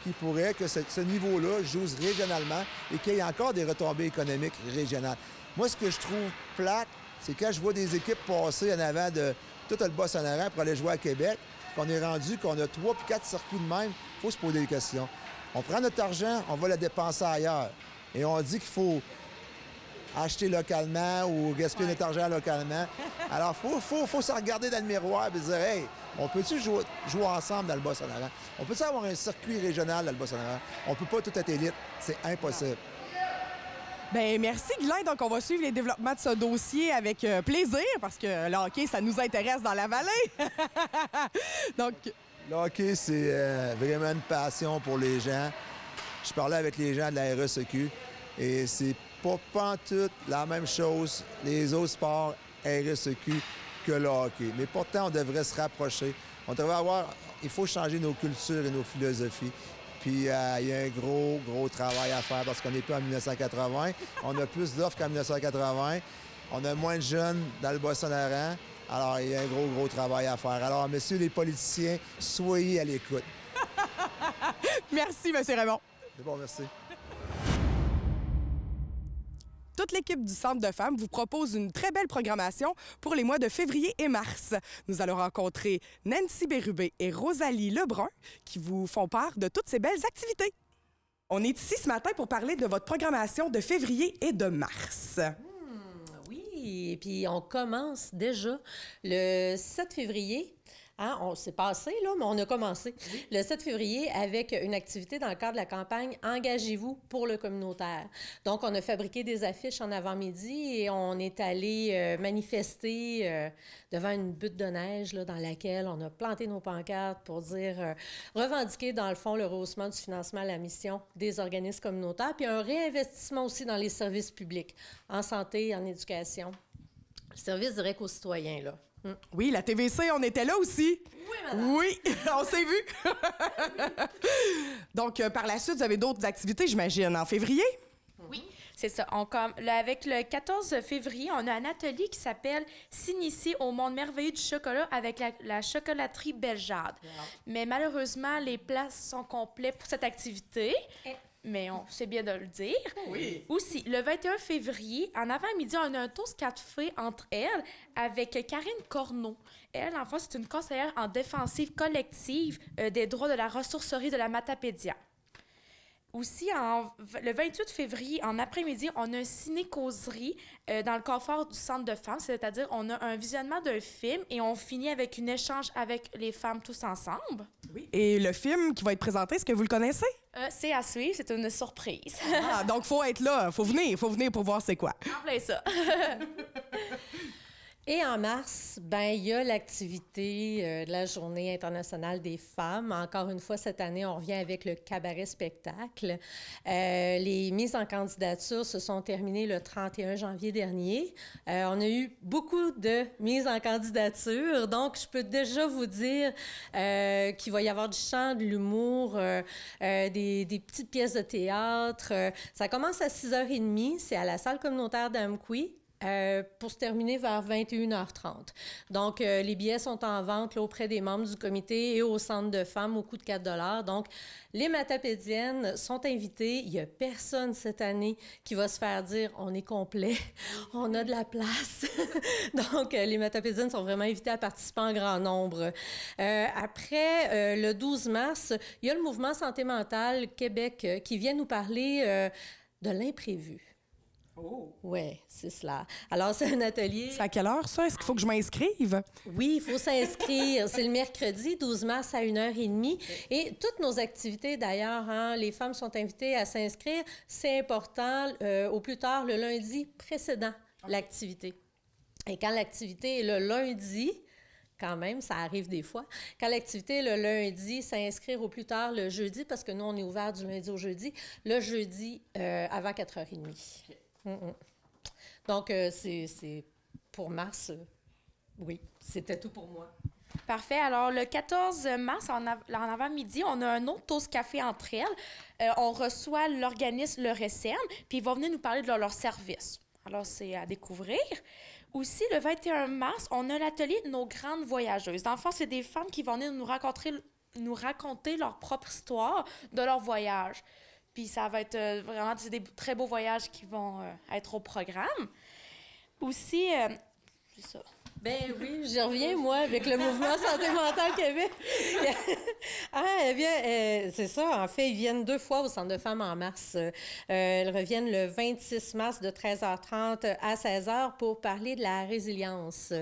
qui pourrait que ce niveau-là joue régionalement et qu'il y ait encore des retombées économiques régionales. Moi, ce que je trouve plate, c'est quand je vois des équipes passer en avant de tout le Bas-Saint-Laurent pour aller jouer à Québec, qu'on est rendu qu'on a 3 puis 4 circuits de même, il faut se poser des questions. On prend notre argent, on va le dépenser ailleurs. Et on dit qu'il faut acheter localement ou gaspiller notre argent localement. Alors, il faut se regarder dans le miroir et dire « Hey, on peut-tu jouer ensemble dans le Bas-Saint-Laurent? On peut-tu avoir un circuit régional dans le Bas-Saint-Laurent? On peut pas tout être élite. C'est impossible. » Bien, merci, Guylain. Donc, on va suivre les développements de ce dossier avec plaisir parce que le hockey, ça nous intéresse dans la vallée. Donc... Le hockey, c'est vraiment une passion pour les gens. Je parlais avec les gens de la RSEQ et c'est pas pantoute la même chose, les autres sports RSEQ, que le hockey. Mais pourtant, on devrait se rapprocher. On devrait il faut changer nos cultures et nos philosophies. Puis, il y a un gros travail à faire parce qu'on n'est plus en 1980. On a plus d'offres qu'en 1980. On a moins de jeunes dans le Bas-Saint-Laurent. Alors, il y a un gros travail à faire. Alors, messieurs les politiciens, soyez à l'écoute. Merci, M. Raymond. C'est bon, merci. toute l'équipe du Centre de femmes vous propose une très belle programmation pour les mois de février et mars. Nous allons rencontrer Nancy Bérubé et Rosalie Lebrun qui vous font part de toutes ces belles activités. On est ici ce matin pour parler de votre programmation de février et de mars. Oui, et puis on commence déjà le 7 février. Hein, on s'est passé, là, mais on a commencé le 7 février avec une activité dans le cadre de la campagne « Engagez-vous pour le communautaire ». Donc, on a fabriqué des affiches en avant-midi et on est allé manifester devant une butte de neige là, dans laquelle on a planté nos pancartes pour dire revendiquer, dans le fond, le rehaussement du financement à la mission des organismes communautaires, puis un réinvestissement aussi dans les services publics, en santé, en éducation, le service direct aux citoyens, là. Oui, la TVC, on était là aussi. Oui, madame. Oui, on s'est vu. Donc, par la suite, vous avez d'autres activités, j'imagine, en février? Oui, c'est ça. Avec le 14 février, on a un atelier qui s'appelle « S'initier au monde merveilleux du chocolat avec la chocolaterie Bellegarde ». Mais malheureusement, les places sont complètes pour cette activité. Mais c'est bien de le dire. Oui. Aussi, le 21 février, en avant-midi, on a un toast café entre elles avec Karine Corneau. Elle, en fait, c'est une conseillère en défensive collective des droits de la ressourcerie de la Matapédia. Aussi, le 28 février, en après-midi, on a un ciné-causerie dans le confort du Centre de femmes, c'est-à-dire on a un visionnement d'un film et on finit avec un échange avec les femmes tous ensemble. Oui. Et le film qui va être présenté, est-ce que vous le connaissez? C'est à suivre, c'est une surprise. Donc, faut être là, faut venir pour voir c'est quoi. En plein ça. Et en mars, il y a l'activité de la Journée internationale des femmes. Encore une fois, cette année, on revient avec le cabaret-spectacle. Les mises en candidature se sont terminées le 31 janvier dernier. On a eu beaucoup de mises en candidature. Donc, je peux déjà vous dire qu'il va y avoir du chant, de l'humour, des petites pièces de théâtre. Ça commence à 6h30. C'est à la salle communautaire d'Amqui. Pour se terminer vers 21h30. Donc, les billets sont en vente là, auprès des membres du comité et au Centre de femmes au coût de 4 $. Donc, les matapédiennes sont invitées. Il n'y a personne cette année qui va se faire dire « on est complet, on a de la place ». Donc, les matapédiennes sont vraiment invitées à participer en grand nombre. Après, le 12 mars, il y a le mouvement Santé mentale Québec qui vient nous parler de l'imprévu. Oh! Oui, c'est cela. Alors, c'est un atelier... C'est à quelle heure, ça? Est-ce qu'il faut que je m'inscrive? Oui, il faut s'inscrire. C'est le mercredi 12 mars à 1h30. Et toutes nos activités, d'ailleurs, hein, les femmes sont invitées à s'inscrire. C'est important, au plus tard, le lundi précédent l'activité. Et quand l'activité est le lundi... Quand même, ça arrive des fois. Quand l'activité est le lundi, s'inscrire au plus tard le jeudi, parce que nous, on est ouvert du lundi au jeudi, le jeudi avant 4h30. Donc, c'est pour mars, oui, c'était tout pour moi. Parfait. Alors, le 14 mars, en avant-midi, on a un autre toast café entre elles. On reçoit l'organisme Le RSM, puis ils vont venir nous parler de leur service. Alors, c'est à découvrir. Aussi, le 21 mars, on a l'atelier de nos grandes voyageuses. Dans le fond, c'est des femmes qui vont venir nous raconter leur propre histoire de leur voyage. Puis ça va être vraiment des très beaux voyages qui vont être au programme. Aussi, c'est ça. Ben oui, je reviens, moi, avec le mouvement Santé mentale Québec. C'est ça, en fait, ils viennent 2 fois au Centre de femmes en mars. Elles reviennent le 26 mars de 13h30 à 16h pour parler de la résilience.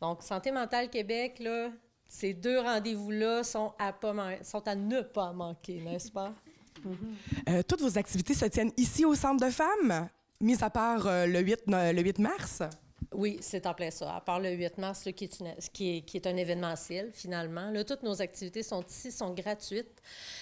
Donc, Santé mentale Québec, là, ces 2 rendez-vous-là sont à ne pas manquer, n'est-ce pas? Toutes vos activités se tiennent ici au Centre de femmes, mis à part le 8 mars? Oui, c'est en plein ça. À part le 8 mars, là, qui est un événementiel, finalement. Là, toutes nos activités sont ici, sont gratuites.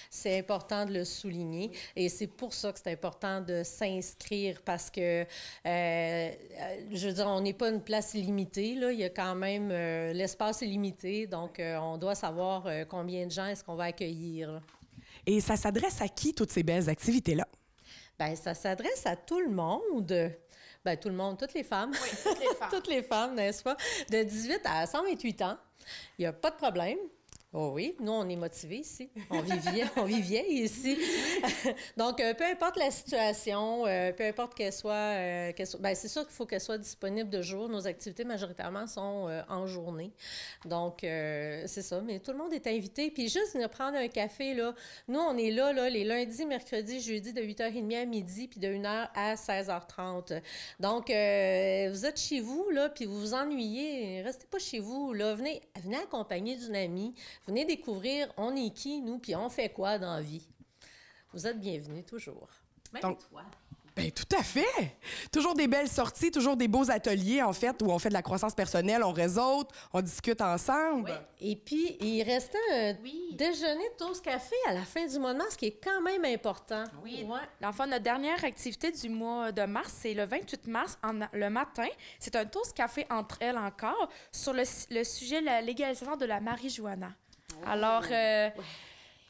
C'est important de le souligner. Et c'est pour ça que c'est important de s'inscrire parce que, je veux dire, on n'est pas une place limitée. Là. Il y a quand même... l'espace est limité, donc on doit savoir combien de gens est-ce qu'on va accueillir. Là. Et ça s'adresse à qui, toutes ces belles activités-là? Bien, ça s'adresse à tout le monde. Bien, tout le monde, toutes les femmes. Oui, toutes les femmes. Toutes les femmes, n'est-ce pas? De 18 à 128 ans, il n'y a pas de problème. Oh oui, nous, on est motivés ici. On vit vieille ici. Donc, peu importe la situation, peu importe qu'elle soit ben, c'est sûr qu'il faut qu'elle soit disponible de jour. Nos activités, majoritairement, sont en journée. Donc, c'est ça. Mais tout le monde est invité. Puis juste venir prendre un café, là. Nous, on est là, les lundis, mercredis, jeudis, de 8h30 à midi, puis de 1h à 16h30. Donc, vous êtes chez vous, là, puis vous vous ennuyez. Restez pas chez vous, là. Venez accompagner d'une amie. Venez découvrir on est qui, nous, puis on fait quoi dans la vie. Vous êtes bienvenus toujours. Même Donc, toi. Bien, tout à fait. Toujours des belles sorties, toujours des beaux ateliers, en fait, où on fait de la croissance personnelle, on réseaute, on discute ensemble. Oui. Et puis, il restait un déjeuner de toast café à la fin du mois de mars, qui est quand même important. Oui. Ouais. Enfin, notre dernière activité du mois de mars, c'est le 28 mars, le matin. C'est un toast café entre elles encore sur le sujet de la légalisation de la marijuana. Alors,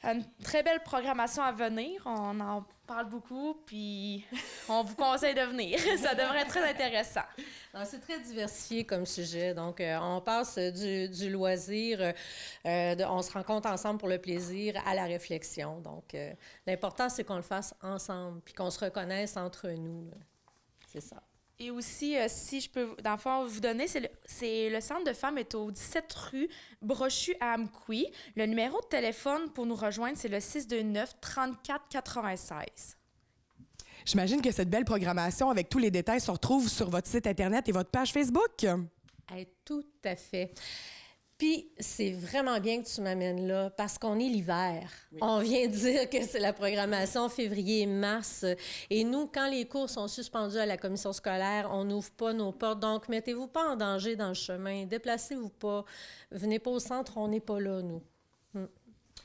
une très belle programmation à venir. On en parle beaucoup, puis on vous conseille de venir. Ça devrait être très intéressant. C'est très diversifié comme sujet. Donc, on passe du loisir, on se rencontre ensemble pour le plaisir, à la réflexion. Donc, l'important, c'est qu'on le fasse ensemble, puis qu'on se reconnaisse entre nous. Là. C'est ça. Et aussi, si je peux, dans le fond, vous donner, c'est le centre de femmes est au 17 rue Brochu à Amqui. Le numéro de téléphone pour nous rejoindre, c'est le 629-3496. J'imagine que cette belle programmation avec tous les détails se retrouve sur votre site Internet et votre page Facebook. Tout à fait. Puis, c'est vraiment bien que tu m'amènes là, parce qu'on est l'hiver. Oui. On vient de dire que c'est la programmation février-mars. Et nous, quand les cours sont suspendus à la commission scolaire, on n'ouvre pas nos portes. Donc, mettez-vous pas en danger dans le chemin. Déplacez-vous pas. Venez pas au centre, on n'est pas là, nous.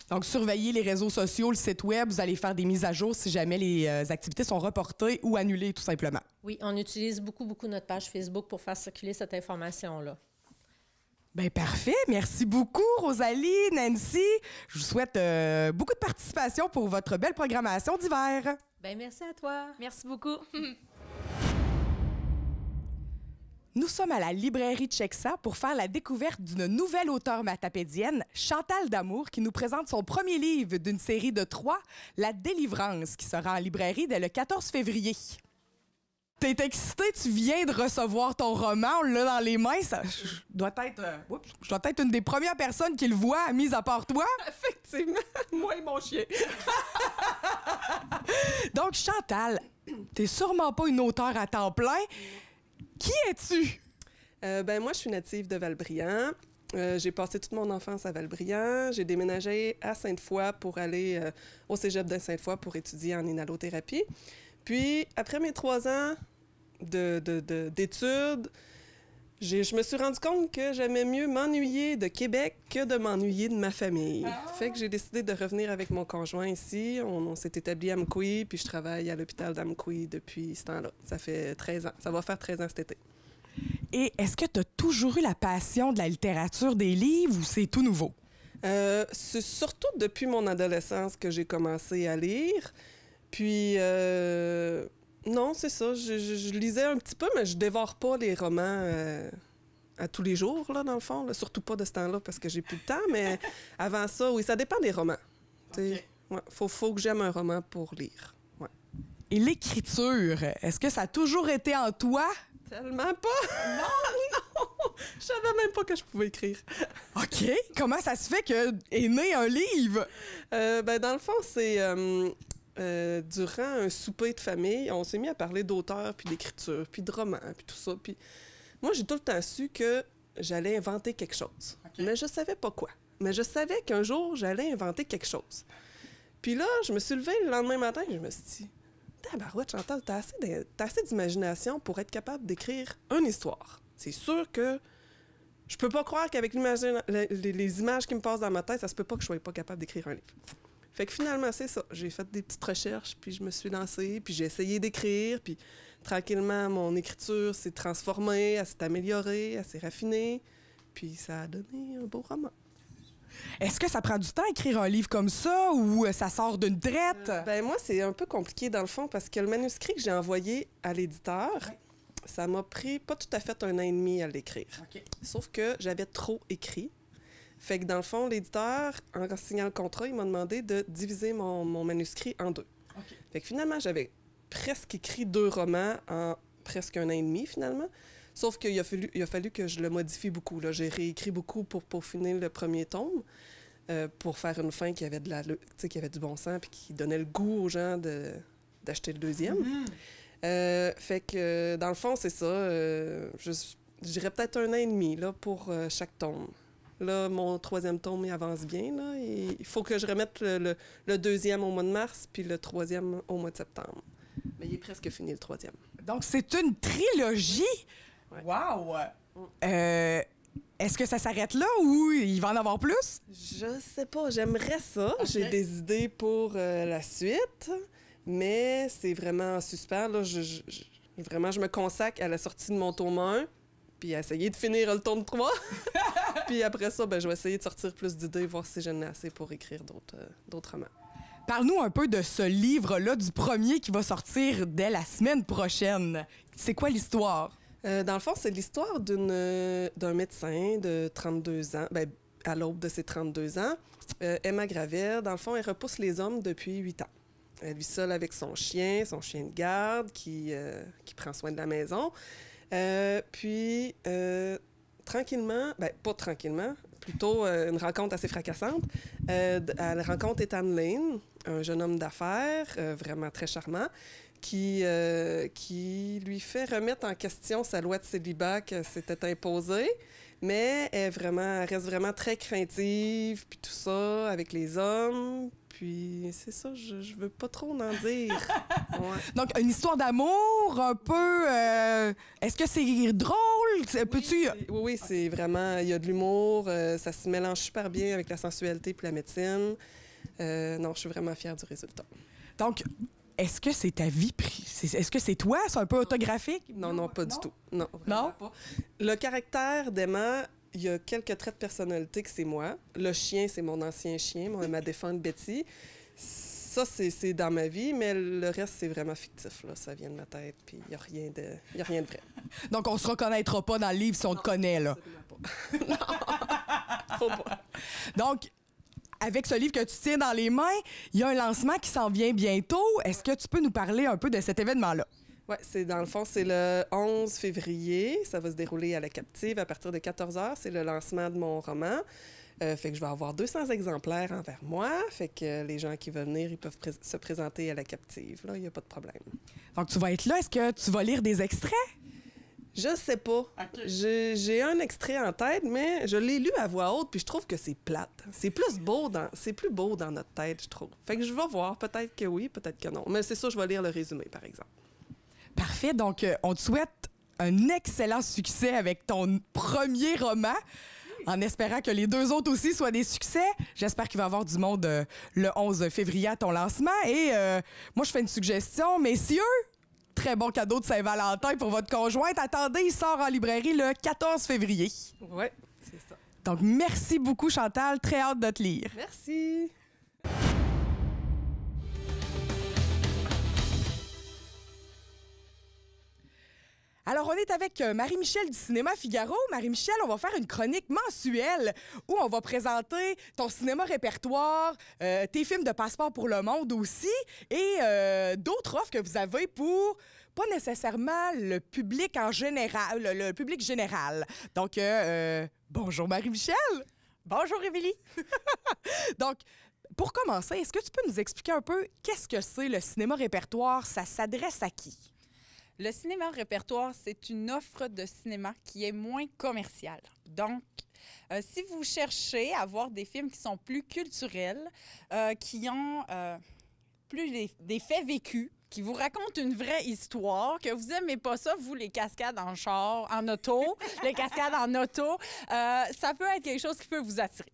Donc, surveillez les réseaux sociaux, le site web. Vous allez faire des mises à jour si jamais les activités sont reportées ou annulées, tout simplement. Oui, on utilise beaucoup notre page Facebook pour faire circuler cette information-là. Bien, parfait. Merci beaucoup, Rosalie, Nancy. Je vous souhaite beaucoup de participation pour votre belle programmation d'hiver. Bien, merci à toi. Merci beaucoup. Nous sommes à la librairie Tchexa pour faire la découverte d'une nouvelle auteure matapédienne, Chantal Damour, qui nous présente son premier livre d'une série de 3, La Délivrance, qui sera en librairie dès le 14 février. T'es excitée, tu viens de recevoir ton roman, on l'a dans les mains. Je dois être une des premières personnes qui le voit, mis à part toi. Effectivement, moi et mon chien. Donc, Chantal, t'es sûrement pas une auteure à temps plein. Qui es-tu? Moi, je suis native de Val-Brillant. J'ai passé toute mon enfance à Val-Brillant. J'ai déménagé à Sainte-Foy pour aller au cégep de Sainte-Foy pour étudier en inhalothérapie. Puis, après mes 3 ans d'études, je me suis rendu compte que j'aimais mieux m'ennuyer de Québec que de m'ennuyer de ma famille. Fait que j'ai décidé de revenir avec mon conjoint ici. On s'est établi à Amqui, puis je travaille à l'hôpital d'Amqui depuis ce temps-là. Ça fait 13 ans. Ça va faire 13 ans cet été. Et est-ce que tu as toujours eu la passion de la littérature, des livres, ou c'est tout nouveau? C'est surtout depuis mon adolescence que j'ai commencé à lire. Puis, non, c'est ça. Je lisais un petit peu, mais je dévore pas les romans à tous les jours, là, dans le fond. Là. Surtout pas de ce temps-là, parce que j'ai plus de temps. Mais avant ça, oui, ça dépend des romans. Okay. Ouais, faut que j'aime un roman pour lire. Ouais. Et l'écriture, est-ce que ça a toujours été en toi? Tellement pas! Non! Je savais même pas que je pouvais écrire. OK. Comment ça se fait qu'est né un livre? Dans le fond, c'est... durant un souper de famille, on s'est mis à parler d'auteur, puis d'écriture, puis de romans, puis tout ça. Puis moi, j'ai tout le temps su que j'allais inventer quelque chose. Okay. Mais je savais pas quoi. Mais je savais qu'un jour, j'allais inventer quelque chose. Puis là, je me suis levée le lendemain matin et je me suis dit, tabarouette, Chantal, t'as assez d'imagination pour être capable d'écrire une histoire. C'est sûr que je peux pas croire qu'avec les images qui me passent dans ma tête, ça se peut pas que je sois pas capable d'écrire un livre. Fait que finalement, c'est ça. J'ai fait des petites recherches, puis je me suis lancée, puis j'ai essayé d'écrire, puis tranquillement, mon écriture s'est transformée, elle s'est améliorée, elle s'est raffinée, puis ça a donné un beau roman. Est-ce que ça prend du temps à écrire un livre comme ça, ou ça sort d'une traite? Moi, c'est un peu compliqué dans le fond, parce que le manuscrit que j'ai envoyé à l'éditeur, ça m'a pris pas tout à fait 1 an et demi à l'écrire. Okay. Sauf que j'avais trop écrit. Fait que dans le fond, l'éditeur, en signant le contrat, il m'a demandé de diviser mon manuscrit en 2. Okay. Fait que finalement, j'avais presque écrit 2 romans en presque 1 an et demi, finalement. Sauf qu'il a fallu que je le modifie beaucoup. Là. J'ai réécrit beaucoup pour finir le premier tome, pour faire une fin qui avait qui avait du bon sens puis qui donnait le goût aux gens d'acheter le deuxième. Fait que, dans le fond, c'est ça. Je dirais peut-être 1 an et demi là, pour chaque tome. Là, mon 3e tome, il avance bien. Là, et il faut que je remette le 2e au mois de mars puis le 3e au mois de septembre. Mais il est presque fini, le 3e. Donc, c'est une trilogie? Ouais. Wow! Est-ce que ça s'arrête là ou il va en avoir plus? Je sais pas. J'aimerais ça. Okay. J'ai des idées pour la suite, mais c'est vraiment en suspens. Là, vraiment, je me consacre à la sortie de mon tome 1 puis à essayer de finir le tome 3. Puis après ça, je vais essayer de sortir plus d'idées, voir si j'en ai assez pour écrire d'autres romans. Parle-nous un peu de ce livre-là, du premier qui va sortir dès la semaine prochaine. C'est quoi l'histoire? Dans le fond, c'est l'histoire d'un médecin de 32 ans, à l'aube de ses 32 ans. Emma Gravelle, dans le fond, elle repousse les hommes depuis 8 ans. Elle vit seule avec son chien de garde qui prend soin de la maison. Puis, tranquillement, pas tranquillement, plutôt une rencontre assez fracassante. Elle rencontre Ethan Lane, un jeune homme d'affaires vraiment très charmant, qui lui fait remettre en question sa loi de célibat que s'était imposée, mais elle reste vraiment très craintive, puis tout ça, avec les hommes. Puis c'est ça, je veux pas trop en dire. Ouais. Donc, une histoire d'amour, un peu... Est-ce que c'est drôle? Peux-tu... Oui, c'est vraiment... Il y a de l'humour, ça se mélange super bien avec la sensualité puis la médecine. Non, je suis vraiment fière du résultat. Donc, est-ce que c'est ta vie? Est-ce que c'est toi? C'est un peu autographique? Non, pas du tout. Non, vraiment pas. Le caractère d'Emma... Il y a quelques traits de personnalité que c'est moi. Le chien, c'est mon ancien chien, ma défunte Betty. Ça, c'est dans ma vie, mais le reste, c'est vraiment fictif. Là. Ça vient de ma tête, puis il n'y a rien de vrai. Donc, on se reconnaîtra pas dans le livre si on te connaît, là. Absolument pas. Non, faut pas. Donc, avec ce livre que tu tiens dans les mains, il y a un lancement qui s'en vient bientôt. Est-ce que tu peux nous parler un peu de cet événement-là? Oui, dans le fond, c'est le 11 février. Ça va se dérouler à la Captive à partir de 14h. C'est le lancement de mon roman. Fait que je vais avoir 200 exemplaires envers moi. Fait que les gens qui veulent venir, ils peuvent se présenter à la Captive. Là, il n'y a pas de problème. Donc, tu vas être là. Est-ce que tu vas lire des extraits? Je sais pas. Okay. J'ai un extrait en tête, mais je l'ai lu à voix haute, puis je trouve que c'est plate. C'est plus beau dans notre tête, je trouve. Fait que je vais voir. Peut-être que oui, peut-être que non. Mais c'est ça, je vais lire le résumé, par exemple. Parfait. Donc, on te souhaite un excellent succès avec ton premier roman, en espérant que les 2 autres aussi soient des succès. J'espère qu'il va y avoir du monde le 11 février à ton lancement. Et moi, je fais une suggestion. Messieurs, très bon cadeau de Saint-Valentin pour votre conjointe. Attendez, il sort en librairie le 14 février. Oui, c'est ça. Donc, merci beaucoup, Chantal. Très hâte de te lire. Merci. Alors, on est avec Marie-Michel du Cinéma Figaro. Marie-Michel, on va faire une chronique mensuelle où on va présenter ton cinéma répertoire, tes films de passeport pour le monde aussi, et d'autres offres que vous avez pour pas nécessairement le public en général, le public général. Donc, bonjour Marie-Michel. Bonjour Émilie. Donc, pour commencer, est-ce que tu peux nous expliquer un peu qu'est-ce que c'est le cinéma répertoire? Ça s'adresse à qui? Le cinéma répertoire, c'est une offre de cinéma qui est moins commerciale. Donc, si vous cherchez à voir des films qui sont plus culturels, qui ont plus des faits vécus, qui vous racontent une vraie histoire, que vous aimez pas ça, vous, les cascades en char, en auto, les cascades en auto, ça peut être quelque chose qui peut vous attirer.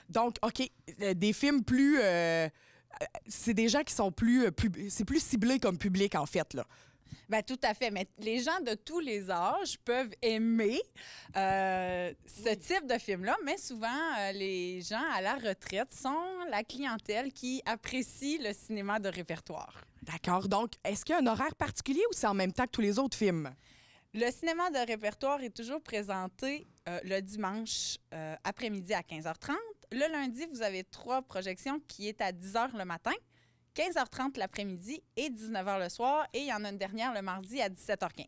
Donc, OK, des films plus... c'est des gens qui sont plus... c'est plus ciblé comme public, en fait, là. Bien, tout à fait. Mais les gens de tous les âges peuvent aimer ce type de film-là, mais souvent, les gens à la retraite sont la clientèle qui apprécie le cinéma de répertoire. D'accord. Donc, est-ce qu'il y a un horaire particulier ou c'est en même temps que tous les autres films? Le cinéma de répertoire est toujours présenté le dimanche après-midi à 15h30. Le lundi, vous avez 3 projections qui est à 10h le matin, 15h30 l'après-midi et 19h le soir. Et il y en a une dernière le mardi à 17h15.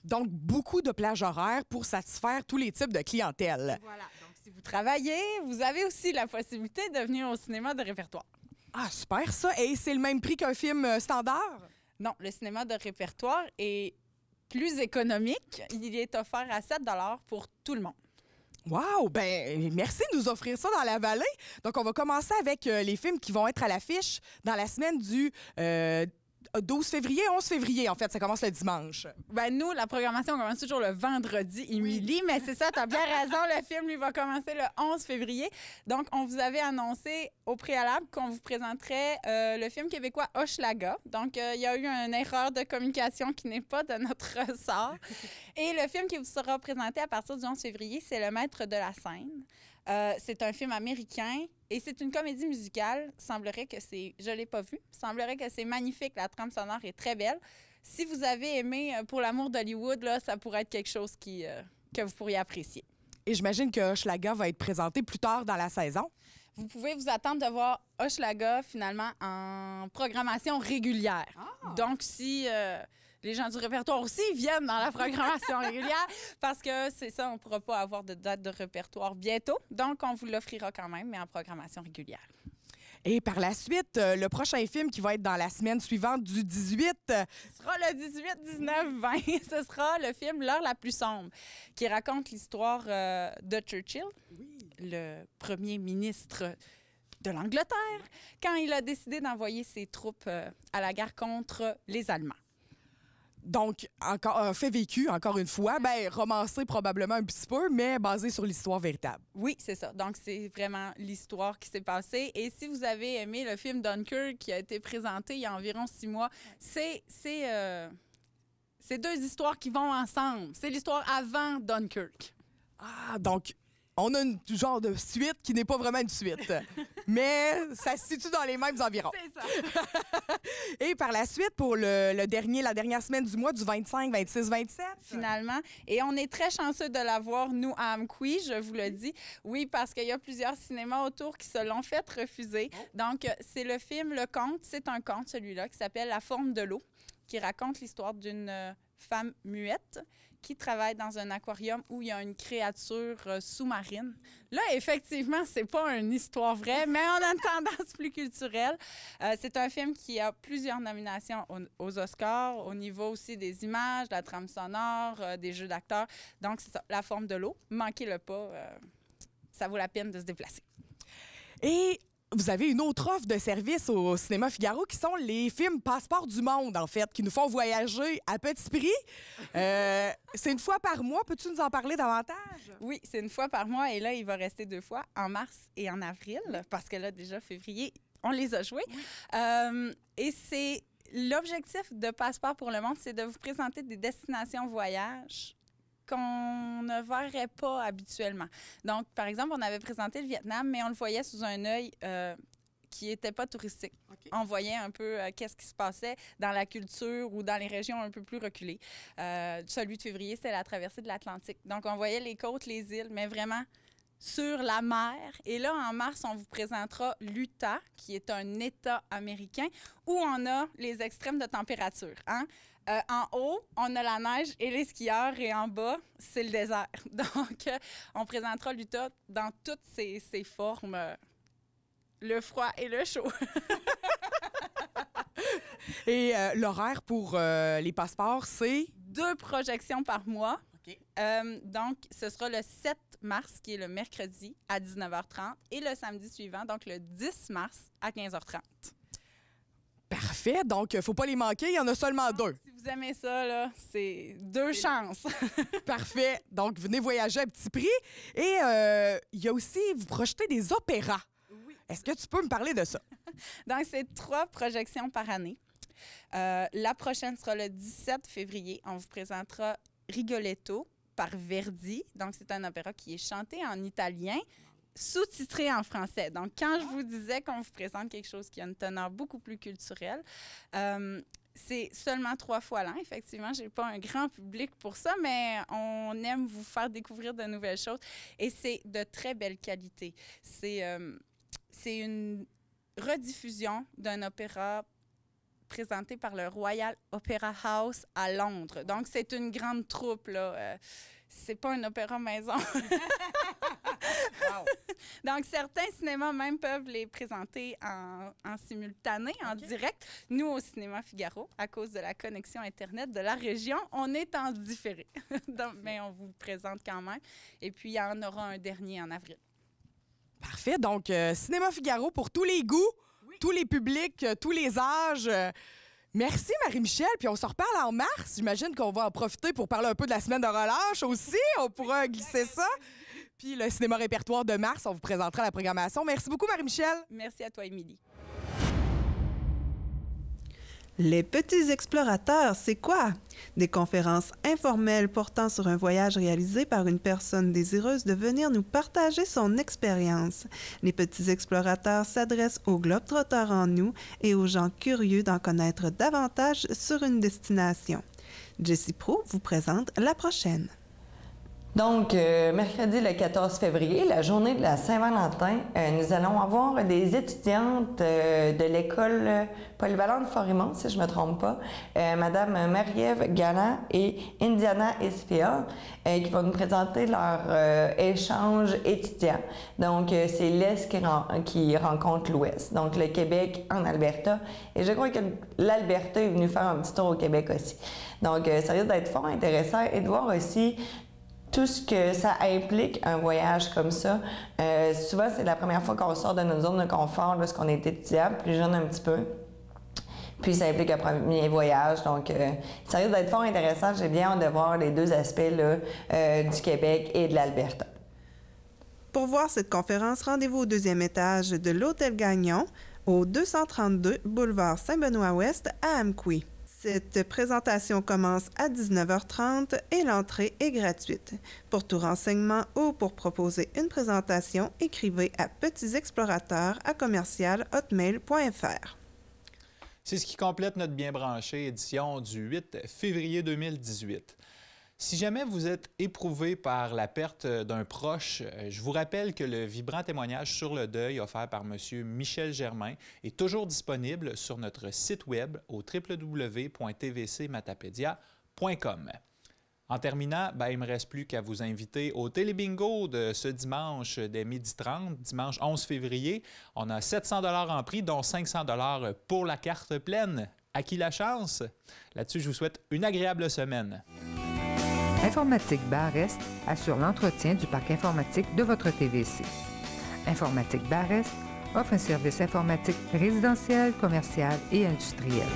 Donc, beaucoup de plages horaires pour satisfaire tous les types de clientèle. Voilà. Donc, si vous travaillez, vous avez aussi la possibilité de venir au cinéma de répertoire. Ah, super ça! Et c'est le même prix qu'un film standard? Non, le cinéma de répertoire est plus économique. Il est offert à 7 $ pour tout le monde. Wow! Ben, merci de nous offrir ça dans la vallée. Donc, on va commencer avec les films qui vont être à l'affiche dans la semaine du 12 février, 11 février, en fait. Ça commence le dimanche. Ben nous, la programmation commence toujours le vendredi, Émilie, mais c'est ça, t'as bien raison. Le film, lui, va commencer le 11 février. Donc, on vous avait annoncé au préalable qu'on vous présenterait le film québécois Hochelaga. Donc, il y a eu une erreur de communication qui n'est pas de notre ressort. Et le film qui vous sera présenté à partir du 11 février, c'est Le Maître de la scène. C'est un film américain et c'est une comédie musicale. Semblerait que c'est... Je ne l'ai pas vu. Semblerait que c'est magnifique. La trame sonore est très belle. Si vous avez aimé Pour l'amour d'Hollywood, là, ça pourrait être quelque chose que vous pourriez apprécier. Et j'imagine que Hochelaga va être présenté plus tard dans la saison. Vous pouvez vous attendre de voir Hochelaga, finalement, en programmation régulière. Ah. Donc, si... les gens du répertoire aussi viennent dans la programmation régulière parce que c'est ça, on ne pourra pas avoir de date de répertoire bientôt. Donc, on vous l'offrira quand même, mais en programmation régulière. Et par la suite, le prochain film qui va être dans la semaine suivante du 18... Ce sera le 18, 19, 20. Ce sera le film L'heure la plus sombre qui raconte l'histoire de Churchill, le premier ministre de l'Angleterre, quand il a décidé d'envoyer ses troupes à la guerre contre les Allemands. Donc, encore un fait vécu, encore une fois, ben romancé probablement un petit peu, mais basé sur l'histoire véritable. Oui, c'est ça. Donc, c'est vraiment l'histoire qui s'est passée. Et si vous avez aimé le film Dunkirk qui a été présenté il y a environ 6 mois, c'est 2 histoires qui vont ensemble. C'est l'histoire avant Dunkirk. Ah, donc... On a un genre de suite qui n'est pas vraiment une suite, mais ça se situe dans les mêmes environs. C'est ça. Et par la suite, pour la dernière semaine du mois, du 25, 26, 27. Finalement. Et on est très chanceux de l'avoir, nous, à Amqui, je vous le dis. Oui, parce qu'il y a plusieurs cinémas autour qui se l'ont fait refuser. Donc, c'est le film Le Conte. C'est un conte, celui-là, qui s'appelle La forme de l'eau, qui raconte l'histoire d'une femme muette qui travaille dans un aquarium où il y a une créature sous-marine. Là, effectivement, c'est pas une histoire vraie, mais on a une tendance plus culturelle. C'est un film qui a plusieurs nominations aux Oscars, au niveau aussi des images, de la trame sonore, des jeux d'acteurs. Donc, c'est ça, La forme de l'eau. Manquez-le pas, ça vaut la peine de se déplacer. Et... vous avez une autre offre de service au Cinéma Figaro qui sont les films Passeport du monde, en fait, qui nous font voyager à petit prix. C'est une fois par mois. Peux-tu nous en parler davantage? Oui, c'est une fois par mois et là, il va rester 2 fois, en mars et en avril, parce que là, déjà, février, on les a joués. Oui. Et c'est l'objectif de Passeport pour le monde, c'est de vous présenter des destinations voyage qu'on ne verrait pas habituellement. Donc, par exemple, on avait présenté le Vietnam, mais on le voyait sous un œil qui n'était pas touristique. Okay. On voyait un peu qu'est-ce qui se passait dans la culture ou dans les régions un peu plus reculées. Celui de février, c'était la traversée de l'Atlantique. Donc, on voyait les côtes, les îles, mais vraiment sur la mer. Et là, en mars, on vous présentera l'Utah, qui est un État américain, où on a les extrêmes de température. Hein? En haut, on a la neige et les skieurs, et en bas, c'est le désert. Donc, on présentera l'Utah dans toutes ses formes, le froid et le chaud. Et l'horaire pour les passeports, c'est? 2 projections par mois. Okay. Donc, ce sera le 7 mars, qui est le mercredi, à 19h30, et le samedi suivant, donc le 10 mars, à 15h30. Parfait. Donc, il ne faut pas les manquer. Il y en a seulement 2. Si vous aimez ça, là, c'est 2 chances. Parfait. Donc, venez voyager à petit prix. Et il y a aussi, vous projetez des opéras. Oui. Est-ce que tu peux me parler de ça? Donc, c'est 3 projections par année. La prochaine sera le 17 février. On vous présentera Rigoletto par Verdi. Donc, c'est un opéra qui est chanté en italien, sous-titré en français. Donc, quand je vous disais qu'on vous présente quelque chose qui a une teneur beaucoup plus culturelle, c'est seulement 3 fois l'an. Effectivement, je n'ai pas un grand public pour ça, mais on aime vous faire découvrir de nouvelles choses. Et c'est de très belle qualité. C'est une rediffusion d'un opéra présenté par le Royal Opera House à Londres. Donc, c'est une grande troupe, là. C'est pas un opéra maison. Wow. Donc, certains cinémas même peuvent les présenter en simultané, en direct. Nous, au Cinéma Figaro, à cause de la connexion Internet de la région, on est en différé. Donc, mais on vous le présente quand même. Et puis, il y en aura un dernier en avril. Parfait. Donc, Cinéma Figaro pour tous les goûts, tous les publics, tous les âges. Merci, Marie-Michel. Puis on se reparle en mars. J'imagine qu'on va en profiter pour parler un peu de la semaine de relâche aussi. On pourra glisser ça. Puis le cinéma répertoire de mars, on vous présentera la programmation. Merci beaucoup, Marie-Michel. Merci à toi, Émilie. Les petits explorateurs, c'est quoi? Des conférences informelles portant sur un voyage réalisé par une personne désireuse de venir nous partager son expérience. Les petits explorateurs s'adressent aux globetrotters en nous et aux gens curieux d'en connaître davantage sur une destination. Jessie Pro vous présente la prochaine. Donc, mercredi le 14 février, la journée de la Saint-Valentin, nous allons avoir des étudiantes de l'école polyvalente Forimont, si je ne me trompe pas, Madame Marie-Ève Galland et Indiana Isfield, qui vont nous présenter leur échange étudiant. Donc, c'est l'Est qui rencontre l'Ouest, donc le Québec en Alberta. Et je crois que l'Alberta est venu faire un petit tour au Québec aussi. Donc, ça risque d'être fort intéressant et de voir aussi tout ce que ça implique, un voyage comme ça. Souvent, c'est la première fois qu'on sort de notre zone de confort lorsqu'on est étudiant, plus jeune un petit peu. Puis, ça implique un premier voyage. Donc, ça risque d'être fort intéressant. J'ai bien hâte de voir les deux aspects là, du Québec et de l'Alberta. Pour voir cette conférence, rendez-vous au 2e étage de l'Hôtel Gagnon, au 232 boulevard Saint-Benoît-Ouest à Amqui. Cette présentation commence à 19h30 et l'entrée est gratuite. Pour tout renseignement ou pour proposer une présentation, écrivez à petitsexplorateurs@commercial-hotmail.fr. C'est ce qui complète notre Bien branché édition du 8 février 2018. Si jamais vous êtes éprouvé par la perte d'un proche, je vous rappelle que le vibrant témoignage sur le deuil offert par M. Michel Germain est toujours disponible sur notre site web au www.tvcmatapedia.com. En terminant, il ne me reste plus qu'à vous inviter au Télébingo de ce dimanche dès 12h30, dimanche 11 février. On a 700 $ en prix, dont 500 $ pour la carte pleine. À qui la chance? Là-dessus, je vous souhaite une agréable semaine. Informatique Bar-Est assure l'entretien du parc informatique de votre TVC. Informatique Bar-Est offre un service informatique résidentiel, commercial et industriel.